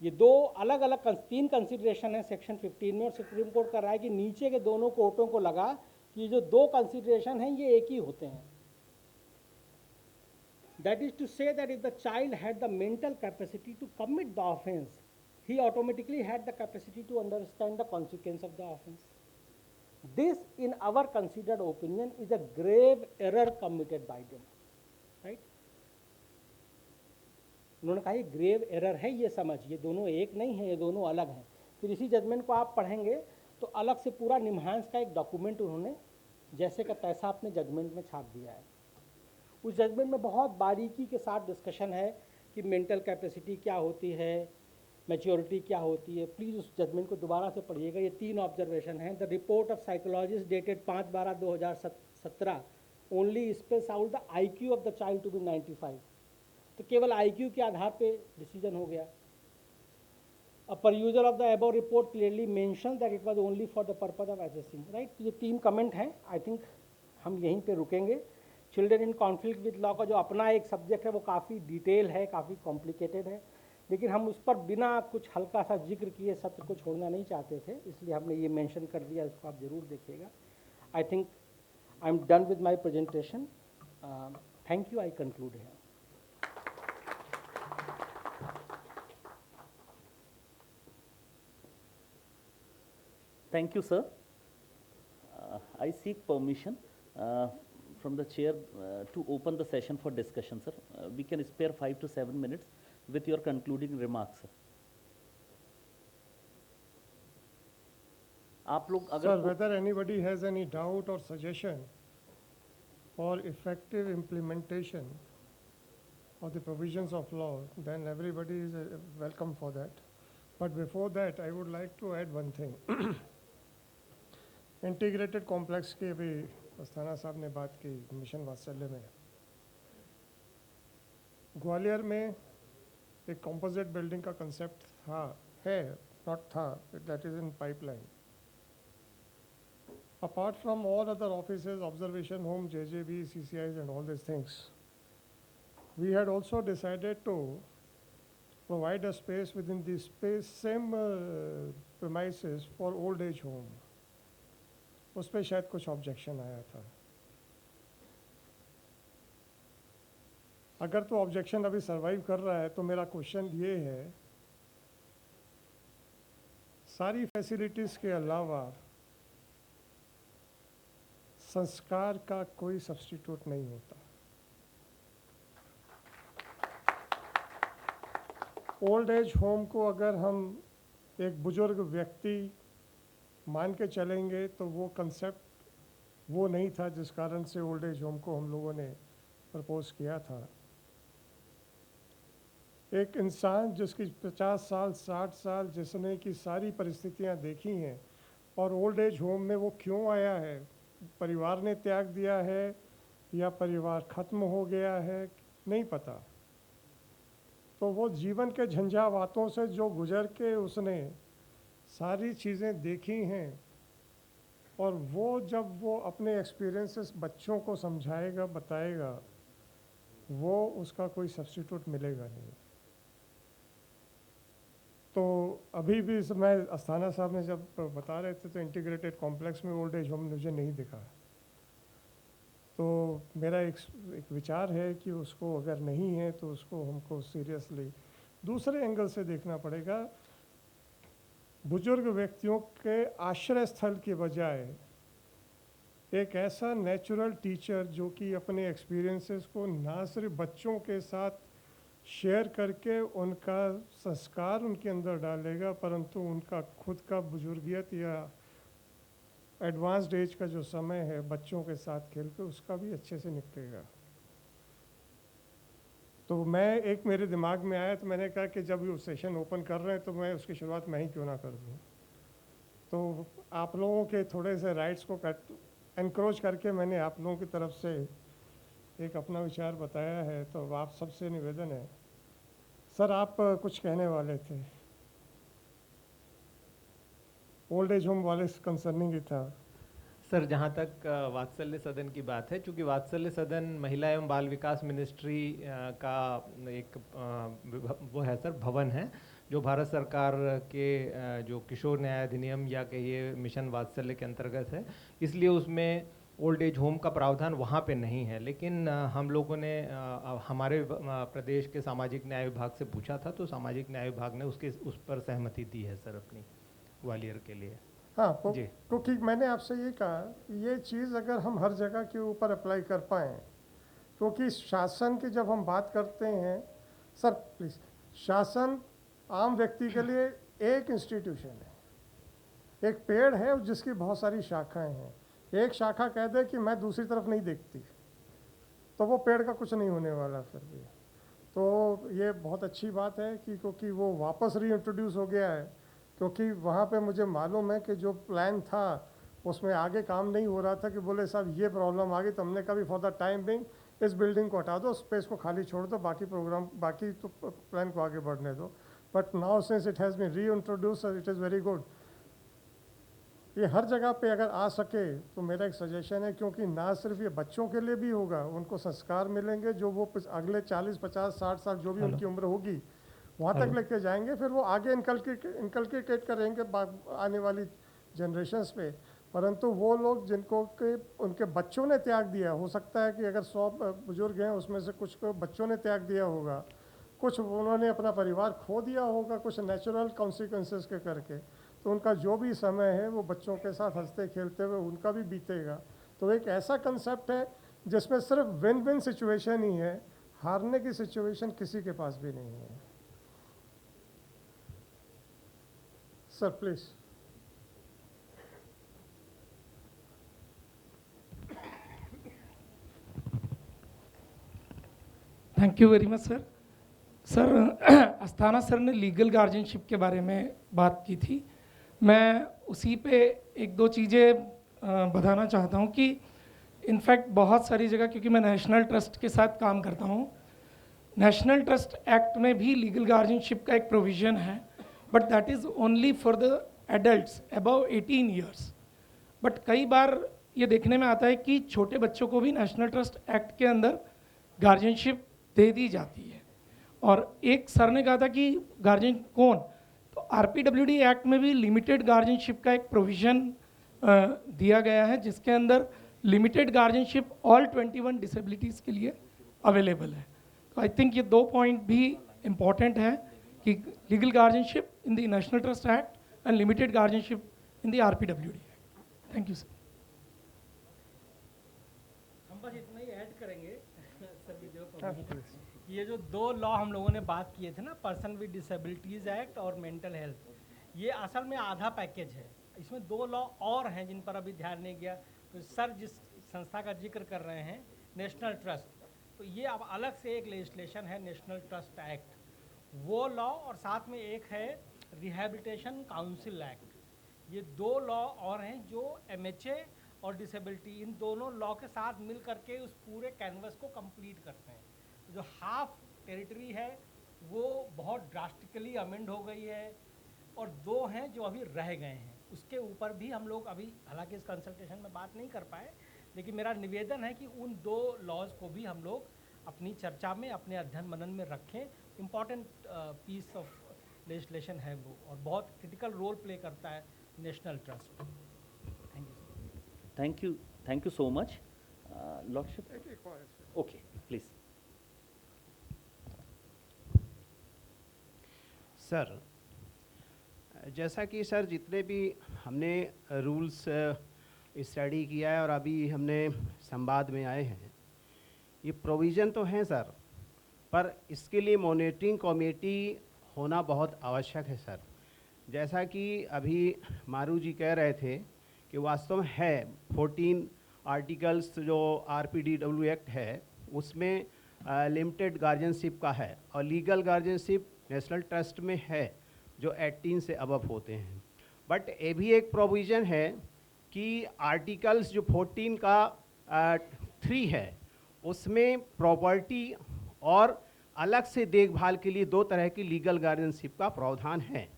ये 2 अलग अलग 3 कंसिडरेशन है section 15 में, और supreme court कर रहा है कि नीचे के दोनों कोर्टों को लगा कि जो 2 कंसिडरेशन हैं ये एक ही होते हैं। That is to say that if the child had the mental capacity to commit the offence, he automatically had the capacity to understand the consequence of the offence. This in our considered opinion is a grave error committed by them, right. उन्होंने कहा ये grave error है, ये समझिए दोनों एक नहीं है, ये दोनों अलग हैं। फिर इसी जजमेंट को आप पढ़ेंगे तो अलग से पूरा निम्हांस का एक डॉक्यूमेंट उन्होंने जैसे का तैसा अपने जजमेंट में छाप दिया है। उस जजमेंट में बहुत बारीकी के साथ डिस्कशन है कि मेंटल कैपेसिटी क्या होती है, मैच्योरिटी क्या होती है। प्लीज़ उस जजमेंट को दोबारा से पढ़िएगा। ये 3 ऑब्जर्वेशन हैं। The report of psychologist dated 5/12/2017 only space out the IQ of the child to be 95, तो केवल IQ के आधार पे डिसीजन हो गया। A perusal of the above report clearly mention that it was only for the purpose of assessing, right. ये 3 comment हैं। I think हम यहीं पे रुकेंगे। Children in conflict with law का जो अपना एक सब्जेक्ट है वो काफ़ी डिटेल है, काफ़ी कॉम्प्लिकेटेड है, लेकिन हम उस पर बिना कुछ हल्का सा जिक्र किए सत्र को छोड़ना नहीं चाहते थे, इसलिए हमने ये मेंशन कर दिया। इसको आप ज़रूर देखिएगा। I think I am done with my presentation. Thank you. I conclude here. Thank you, sir. I seek permission from the chair to open the session for discussion, sir. We can spare 5 to 7 minutes with your concluding remarks, sir. आप लोग Sir, अगर whether anybody has any doubt or suggestion for effective implementation of the provisions of law, then everybody is welcome for that. But before that, I would like to add one thing. Integrated complex की अभी अस्थाना साहब ने बात की mission वात्सल्य में। ग्वालियर में एक कंपोजिट बिल्डिंग का कंसेप्ट है, नॉट था, that is in pipeline. Apart from all other offices, observation home, JJB, CCIs and all these things, we had also decided to provide a space within the same premises for old age home. उस पर शायद कुछ objection आया था। अगर तो objection अभी survive कर रहा है तो मेरा क्वेश्चन ये है, सारी फैसिलिटीज़ के अलावा संस्कार का कोई सब्स्टिट्यूट नहीं होता। ओल्ड एज होम को अगर हम एक बुजुर्ग व्यक्ति मान के चलेंगे तो वो कंसेप्ट वो नहीं था जिस कारण से ओल्ड एज होम को हम लोगों ने प्रपोज किया था। एक इंसान जिसकी 50 साल 60 साल, जिसने की सारी परिस्थितियां देखी हैं, और ओल्ड एज होम में वो क्यों आया है, परिवार ने त्याग दिया है या परिवार ख़त्म हो गया है, नहीं पता। तो वो जीवन के झंझावातों से जो गुजर के उसने सारी चीज़ें देखी हैं, और वो जब वो अपने एक्सपीरियंसेस बच्चों को समझाएगा, बताएगा, वो उसका कोई सब्स्टिट्यूट मिलेगा नहीं। तो अभी भी मैं अस्थाना साहब ने जब बता रहे थे तो इंटीग्रेटेड कॉम्प्लेक्स में ओल्ड एज होम मुझे नहीं दिखा। तो मेरा एक विचार है कि उसको अगर नहीं है तो उसको हमको सीरियसली दूसरे एंगल से देखना पड़ेगा। बुजुर्ग व्यक्तियों के आश्रय स्थल के बजाय एक ऐसा नेचुरल टीचर जो कि अपने एक्सपीरियंसेस को ना सिर्फ बच्चों के साथ शेयर करके उनका संस्कार उनके अंदर डालेगा, परंतु उनका खुद का बुजुर्गियत या एडवांस्ड एज का जो समय है बच्चों के साथ खेल के उसका भी अच्छे से निपटेगा। तो मेरे दिमाग में आया तो मैंने कहा कि जब वो सेशन ओपन कर रहे हैं तो मैं उसकी शुरुआत मैं ही क्यों ना कर दूँ। तो आप लोगों के थोड़े से राइट्स को एनक्रोच करके मैंने आप लोगों की तरफ से एक अपना विचार बताया है। तो आप सबसे निवेदन है सर, आप कुछ कहने वाले थे, ओल्ड एज होम वाले कंसर्निंग ही था। सर, जहाँ तक वात्सल्य सदन की बात है, चूँकि वात्सल्य सदन महिला एवं बाल विकास मिनिस्ट्री का एक वो है सर, भवन है, जो भारत सरकार के जो किशोर न्याय अधिनियम या कहिए मिशन वात्सल्य के अंतर्गत है, इसलिए उसमें ओल्ड एज होम का प्रावधान वहाँ पे नहीं है। लेकिन हम लोगों ने हमारे प्रदेश के सामाजिक न्याय विभाग से पूछा था, तो सामाजिक न्याय विभाग ने उस पर सहमति दी है सर अपनी, ग्वालियर के लिए। हाँ, जी। क्योंकि मैंने आपसे ये कहा, ये चीज़ अगर हम हर जगह के ऊपर अप्लाई कर पाएँ, क्योंकि शासन की जब हम बात करते हैं सर प्लीज़, शासन आम व्यक्ति के लिए एक इंस्टीट्यूशन है, एक पेड़ है जिसकी बहुत सारी शाखाएं हैं। एक शाखा कह दे कि मैं दूसरी तरफ नहीं देखती, तो वो पेड़ का कुछ नहीं होने वाला फिर भी। तो ये बहुत अच्छी बात है कि क्योंकि वो वापस रीइंट्रोड्यूस हो गया है, क्योंकि वहाँ पे मुझे मालूम है कि जो प्लान था उसमें आगे काम नहीं हो रहा था, कि बोले साहब ये प्रॉब्लम आ गई, तो हमने कहा भी फॉर द टाइम बिंग इस बिल्डिंग को हटा दो, स्पेस को खाली छोड़ दो, बाकी प्रोग्राम बाकी तो प्लान को आगे बढ़ने दो। But now since it has been reintroduce, it is very good. ये हर जगह पे अगर आ सके तो मेरा एक सजेशन है, क्योंकि ना सिर्फ ये बच्चों के लिए भी होगा, उनको संस्कार मिलेंगे जो वो अगले 40, 50, 60 साल जो भी उनकी उम्र होगी वहाँ तक लेके जाएंगे, फिर वो आगे इनकलकेट करेंगे आने वाली जनरेशन्स पे। परंतु वो लोग जिनको के उनके बच्चों ने त्याग दिया, हो सकता है कि अगर 100 बुजुर्ग हैं उसमें से कुछ को बच्चों ने त्याग दिया होगा, कुछ उन्होंने अपना परिवार खो दिया होगा कुछ नेचुरल कॉन्सिक्वेंसेस के करके, तो उनका जो भी समय है वो बच्चों के साथ हंसते खेलते हुए उनका भी बीतेगा। तो एक ऐसा कंसेप्ट है जिसमें सिर्फ विन विन सिचुएशन ही है, हारने की सिचुएशन किसी के पास भी नहीं है। Sir please. Thank you very much sir. Sir Asthana sir ने लीगल गार्जियनशिप के बारे में बात की थी, मैं उसी पे एक दो चीज़ें बताना चाहता हूँ कि इनफैक्ट बहुत सारी जगह, क्योंकि मैं नेशनल ट्रस्ट के साथ काम करता हूँ, नेशनल ट्रस्ट एक्ट में भी लीगल गार्जियनशिप का एक प्रोविज़न है, but that is only for the adults above 18 years. But कई बार ये देखने में आता है कि छोटे बच्चों को भी नेशनल ट्रस्ट एक्ट के अंदर गार्जियनशिप दे दी जाती है। और एक सर ने कहा था कि गार्जियन कौन, तो आरपीडब्ल्यूडी एक्ट में भी लिमिटेड गार्जियनशिप का एक प्रोविज़न दिया गया है, जिसके अंदर लिमिटेड गार्जियनशिप ऑल 21 डिसेबिलिटीज़ के लिए अवेलेबल है। तो आई थिंक ये दो पॉइंट भी इम्पॉर्टेंट है कि legal guardianship in the national trust act and limited guardianship in the RPWD act. Thank you sir. हम बस इतना ही ऐड करेंगे सर की जो ये जो दो लॉ हम लोगों ने बात किए थे ना, पर्सन विद डिसेबिलिटीज़ एक्ट और मेंटल हेल्थ, ये असल में आधा पैकेज है। इसमें दो लॉ और हैं जिन पर अभी ध्यान नहीं गया। तो सर जिस संस्था का जिक्र कर रहे हैं नेशनल ट्रस्ट, तो ये अब अलग से एक लेजिस्लेशन है नेशनल ट्रस्ट एक्ट, वो लॉ, और साथ में एक है रिहैबिलिटेशन काउंसिल एक्ट। ये दो लॉ और हैं जो एमएचए और डिसेबिलिटी, इन दोनों लॉ के साथ मिल करके उस पूरे कैनवस को कंप्लीट करते हैं। तो जो हाफ टेरिटरी है वो बहुत ड्रास्टिकली अमेंड हो गई है, और दो हैं जो अभी रह गए हैं, उसके ऊपर भी हम लोग अभी हालांकि इस कंसल्टेशन में बात नहीं कर पाए, लेकिन मेरा निवेदन है कि उन दो लॉज को भी हम लोग अपनी चर्चा में, अपने अध्ययन मनन में रखें। इम्पॉर्टेंट पीस ऑफ लेजिस्लेशन है वो, और बहुत क्रिटिकल रोल प्ले करता है national trust. Thank you. Thank you so much. Lordship? Okay, please. Sir, जैसा कि सर जितने भी हमने रूल्स स्टडी किया है और अभी हमने संवाद में आए हैं, ये प्रोविज़न तो हैं सर, पर इसके लिए मॉनिटरिंग कमेटी होना बहुत आवश्यक है सर। जैसा कि अभी मारू जी कह रहे थे कि वास्तव में है 14 आर्टिकल्स जो आरपीडब्ल्यू एक्ट है उसमें लिमिटेड गार्जियनशिप का है, और लीगल गार्जियनशिप नेशनल ट्रस्ट में है जो 18 से अबव होते हैं। बट ये भी एक प्रोविज़न है कि आर्टिकल्स जो 14 का 3 है उसमें प्रॉपर्टी और अलग से देखभाल के लिए 2 तरह की लीगल गार्डियनशिप का प्रावधान है।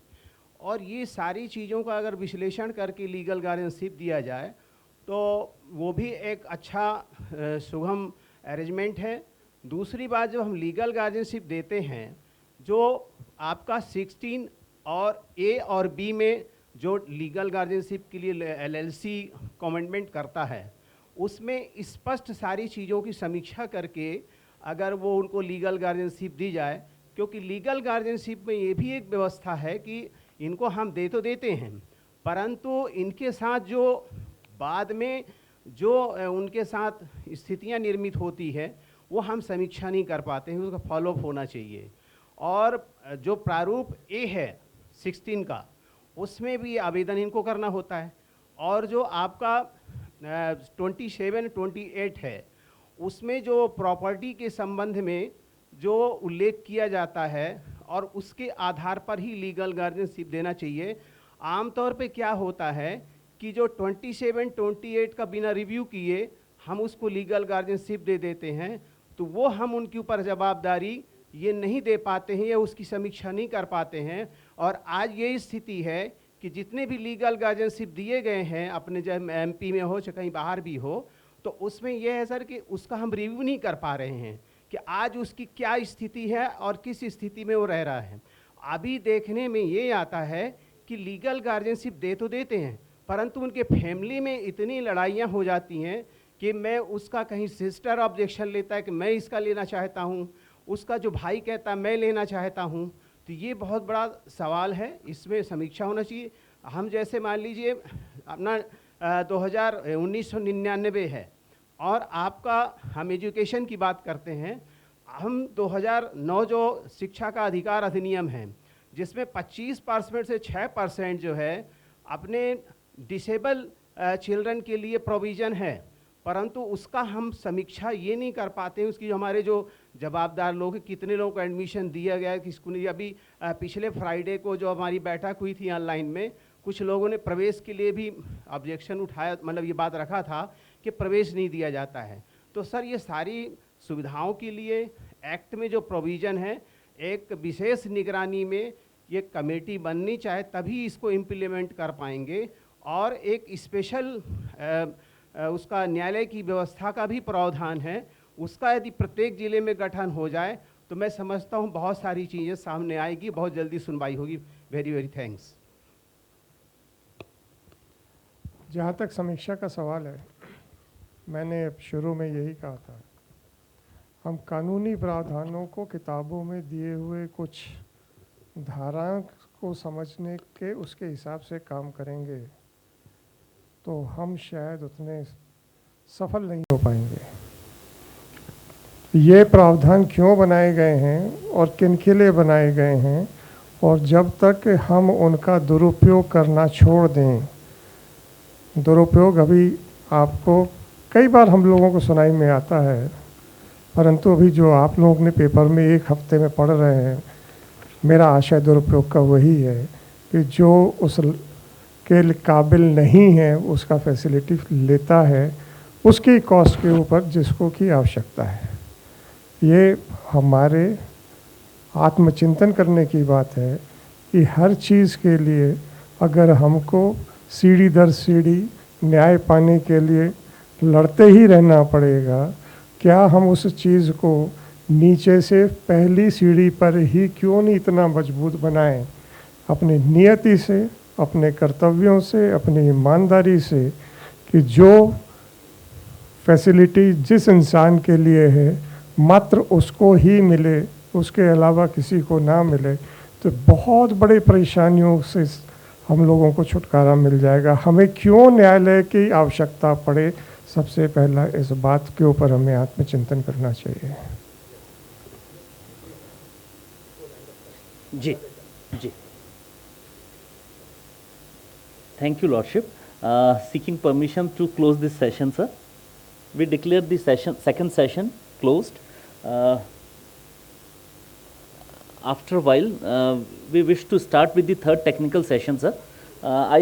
और ये सारी चीज़ों का अगर विश्लेषण करके लीगल गार्डियनशिप दिया जाए तो वो भी एक अच्छा सुगम अरेंजमेंट है। दूसरी बात, जब हम लीगल गार्डियनशिप देते हैं, जो आपका 16 और ए और बी में जो लीगल गार्डियनशिप के लिए एलएलसी कमेंटमेंट करता है, उसमें स्पष्ट सारी चीज़ों की समीक्षा करके अगर वो उनको लीगल गार्डियनशिप दी जाए, क्योंकि लीगल गार्डियनशिप में ये भी एक व्यवस्था है कि इनको हम दे तो देते हैं, परंतु इनके साथ जो बाद में जो उनके साथ स्थितियां निर्मित होती है वो हम समीक्षा नहीं कर पाते हैं, उसका फॉलोअप होना चाहिए। और जो प्रारूप ए है 16 का, उसमें भी आवेदन इनको करना होता है। और जो आपका 27-28 है, उसमें जो प्रॉपर्टी के संबंध में जो उल्लेख किया जाता है और उसके आधार पर ही लीगल गार्डियनशिप देना चाहिए। आमतौर पे क्या होता है कि जो 27-28 का बिना रिव्यू किए हम उसको लीगल गार्डियनशिप दे देते हैं, तो वो हम उनके ऊपर जवाबदारी ये नहीं दे पाते हैं या उसकी समीक्षा नहीं कर पाते हैं। और आज ये स्थिति है कि जितने भी लीगल गार्डियनशिप दिए गए हैं, अपने चाहे एमपी में हो चाहे कहीं बाहर भी हो, तो उसमें यह है सर कि उसका हम रिव्यू नहीं कर पा रहे हैं कि आज उसकी क्या स्थिति है और किस स्थिति में वो रह रहा है। अभी देखने में ये आता है कि लीगल गार्डियनशिप दे तो देते हैं, परंतु उनके फैमिली में इतनी लड़ाइयाँ हो जाती हैं कि मैं उसका, कहीं सिस्टर ऑब्जेक्शन लेता है कि मैं इसका लेना चाहता हूँ, उसका जो भाई कहता है मैं लेना चाहता हूँ। तो ये बहुत बड़ा सवाल है, इसमें समीक्षा होना चाहिए। हम जैसे मान लीजिए अपना 1999 है और आपका हम एजुकेशन की बात करते हैं, हम 2009 जो शिक्षा का अधिकार अधिनियम है जिसमें 25% से 6% जो है अपने डिसेबल चिल्ड्रन के लिए प्रोविज़न है, परंतु उसका हम समीक्षा ये नहीं कर पाते हैं। उसकी जो हमारे जो जवाबदार लोग हैं, कितने लोगों को एडमिशन दिया गया है, किसको नहीं। अभी पिछले फ्राइडे को जो हमारी बैठक हुई थी ऑनलाइन में, कुछ लोगों ने प्रवेश के लिए भी ऑब्जेक्शन उठाया, मतलब ये बात रखा था कि प्रवेश नहीं दिया जाता है। तो सर ये सारी सुविधाओं के लिए एक्ट में जो प्रोविज़न है, एक विशेष निगरानी में ये कमेटी बननी चाहे तभी इसको इम्प्लीमेंट कर पाएंगे। और एक स्पेशल उसका न्यायालय की व्यवस्था का भी प्रावधान है, उसका यदि प्रत्येक ज़िले में गठन हो जाए तो मैं समझता हूँ बहुत सारी चीज़ें सामने आएगी, बहुत जल्दी सुनवाई होगी। Very very thanks. जहाँ तक समीक्षा का सवाल है, मैंने शुरू में यही कहा था, हम कानूनी प्रावधानों को किताबों में दिए हुए कुछ धाराओं को समझने के उसके हिसाब से काम करेंगे तो हम शायद उतने सफल नहीं हो पाएंगे। ये प्रावधान क्यों बनाए गए हैं और किन के लिए बनाए गए हैं, और जब तक हम उनका दुरुपयोग करना छोड़ दें, दुरुपयोग अभी आपको कई बार हम लोगों को सुनाई में आता है, परंतु अभी जो आप लोग ने पेपर में एक हफ्ते में पढ़ रहे हैं, मेरा आशय दुरुपयोग का वही है कि जो उस के काबिल नहीं है उसका फैसिलिटी लेता है उसकी कॉस्ट के ऊपर जिसको की आवश्यकता है। ये हमारे आत्मचिंतन करने की बात है कि हर चीज़ के लिए अगर हमको सीढ़ी दर सीढ़ी न्याय पाने के लिए लड़ते ही रहना पड़ेगा, क्या हम उस चीज़ को नीचे से पहली सीढ़ी पर ही क्यों नहीं इतना मजबूत बनाएं, अपनी नियति से, अपने कर्तव्यों से, अपनी ईमानदारी से, कि जो फैसिलिटी जिस इंसान के लिए है मात्र उसको ही मिले, उसके अलावा किसी को ना मिले, तो बहुत बड़ी परेशानियों से हम लोगों को छुटकारा मिल जाएगा। हमें क्यों न्यायालय की आवश्यकता पड़े, सबसे पहला इस बात के ऊपर हमें आत्मचिंतन करना चाहिए। जी जी, thank you lordship. Seeking permission to close this session, sir. We declare the second session closed. After a while we wish to start with the third technical session, sir. I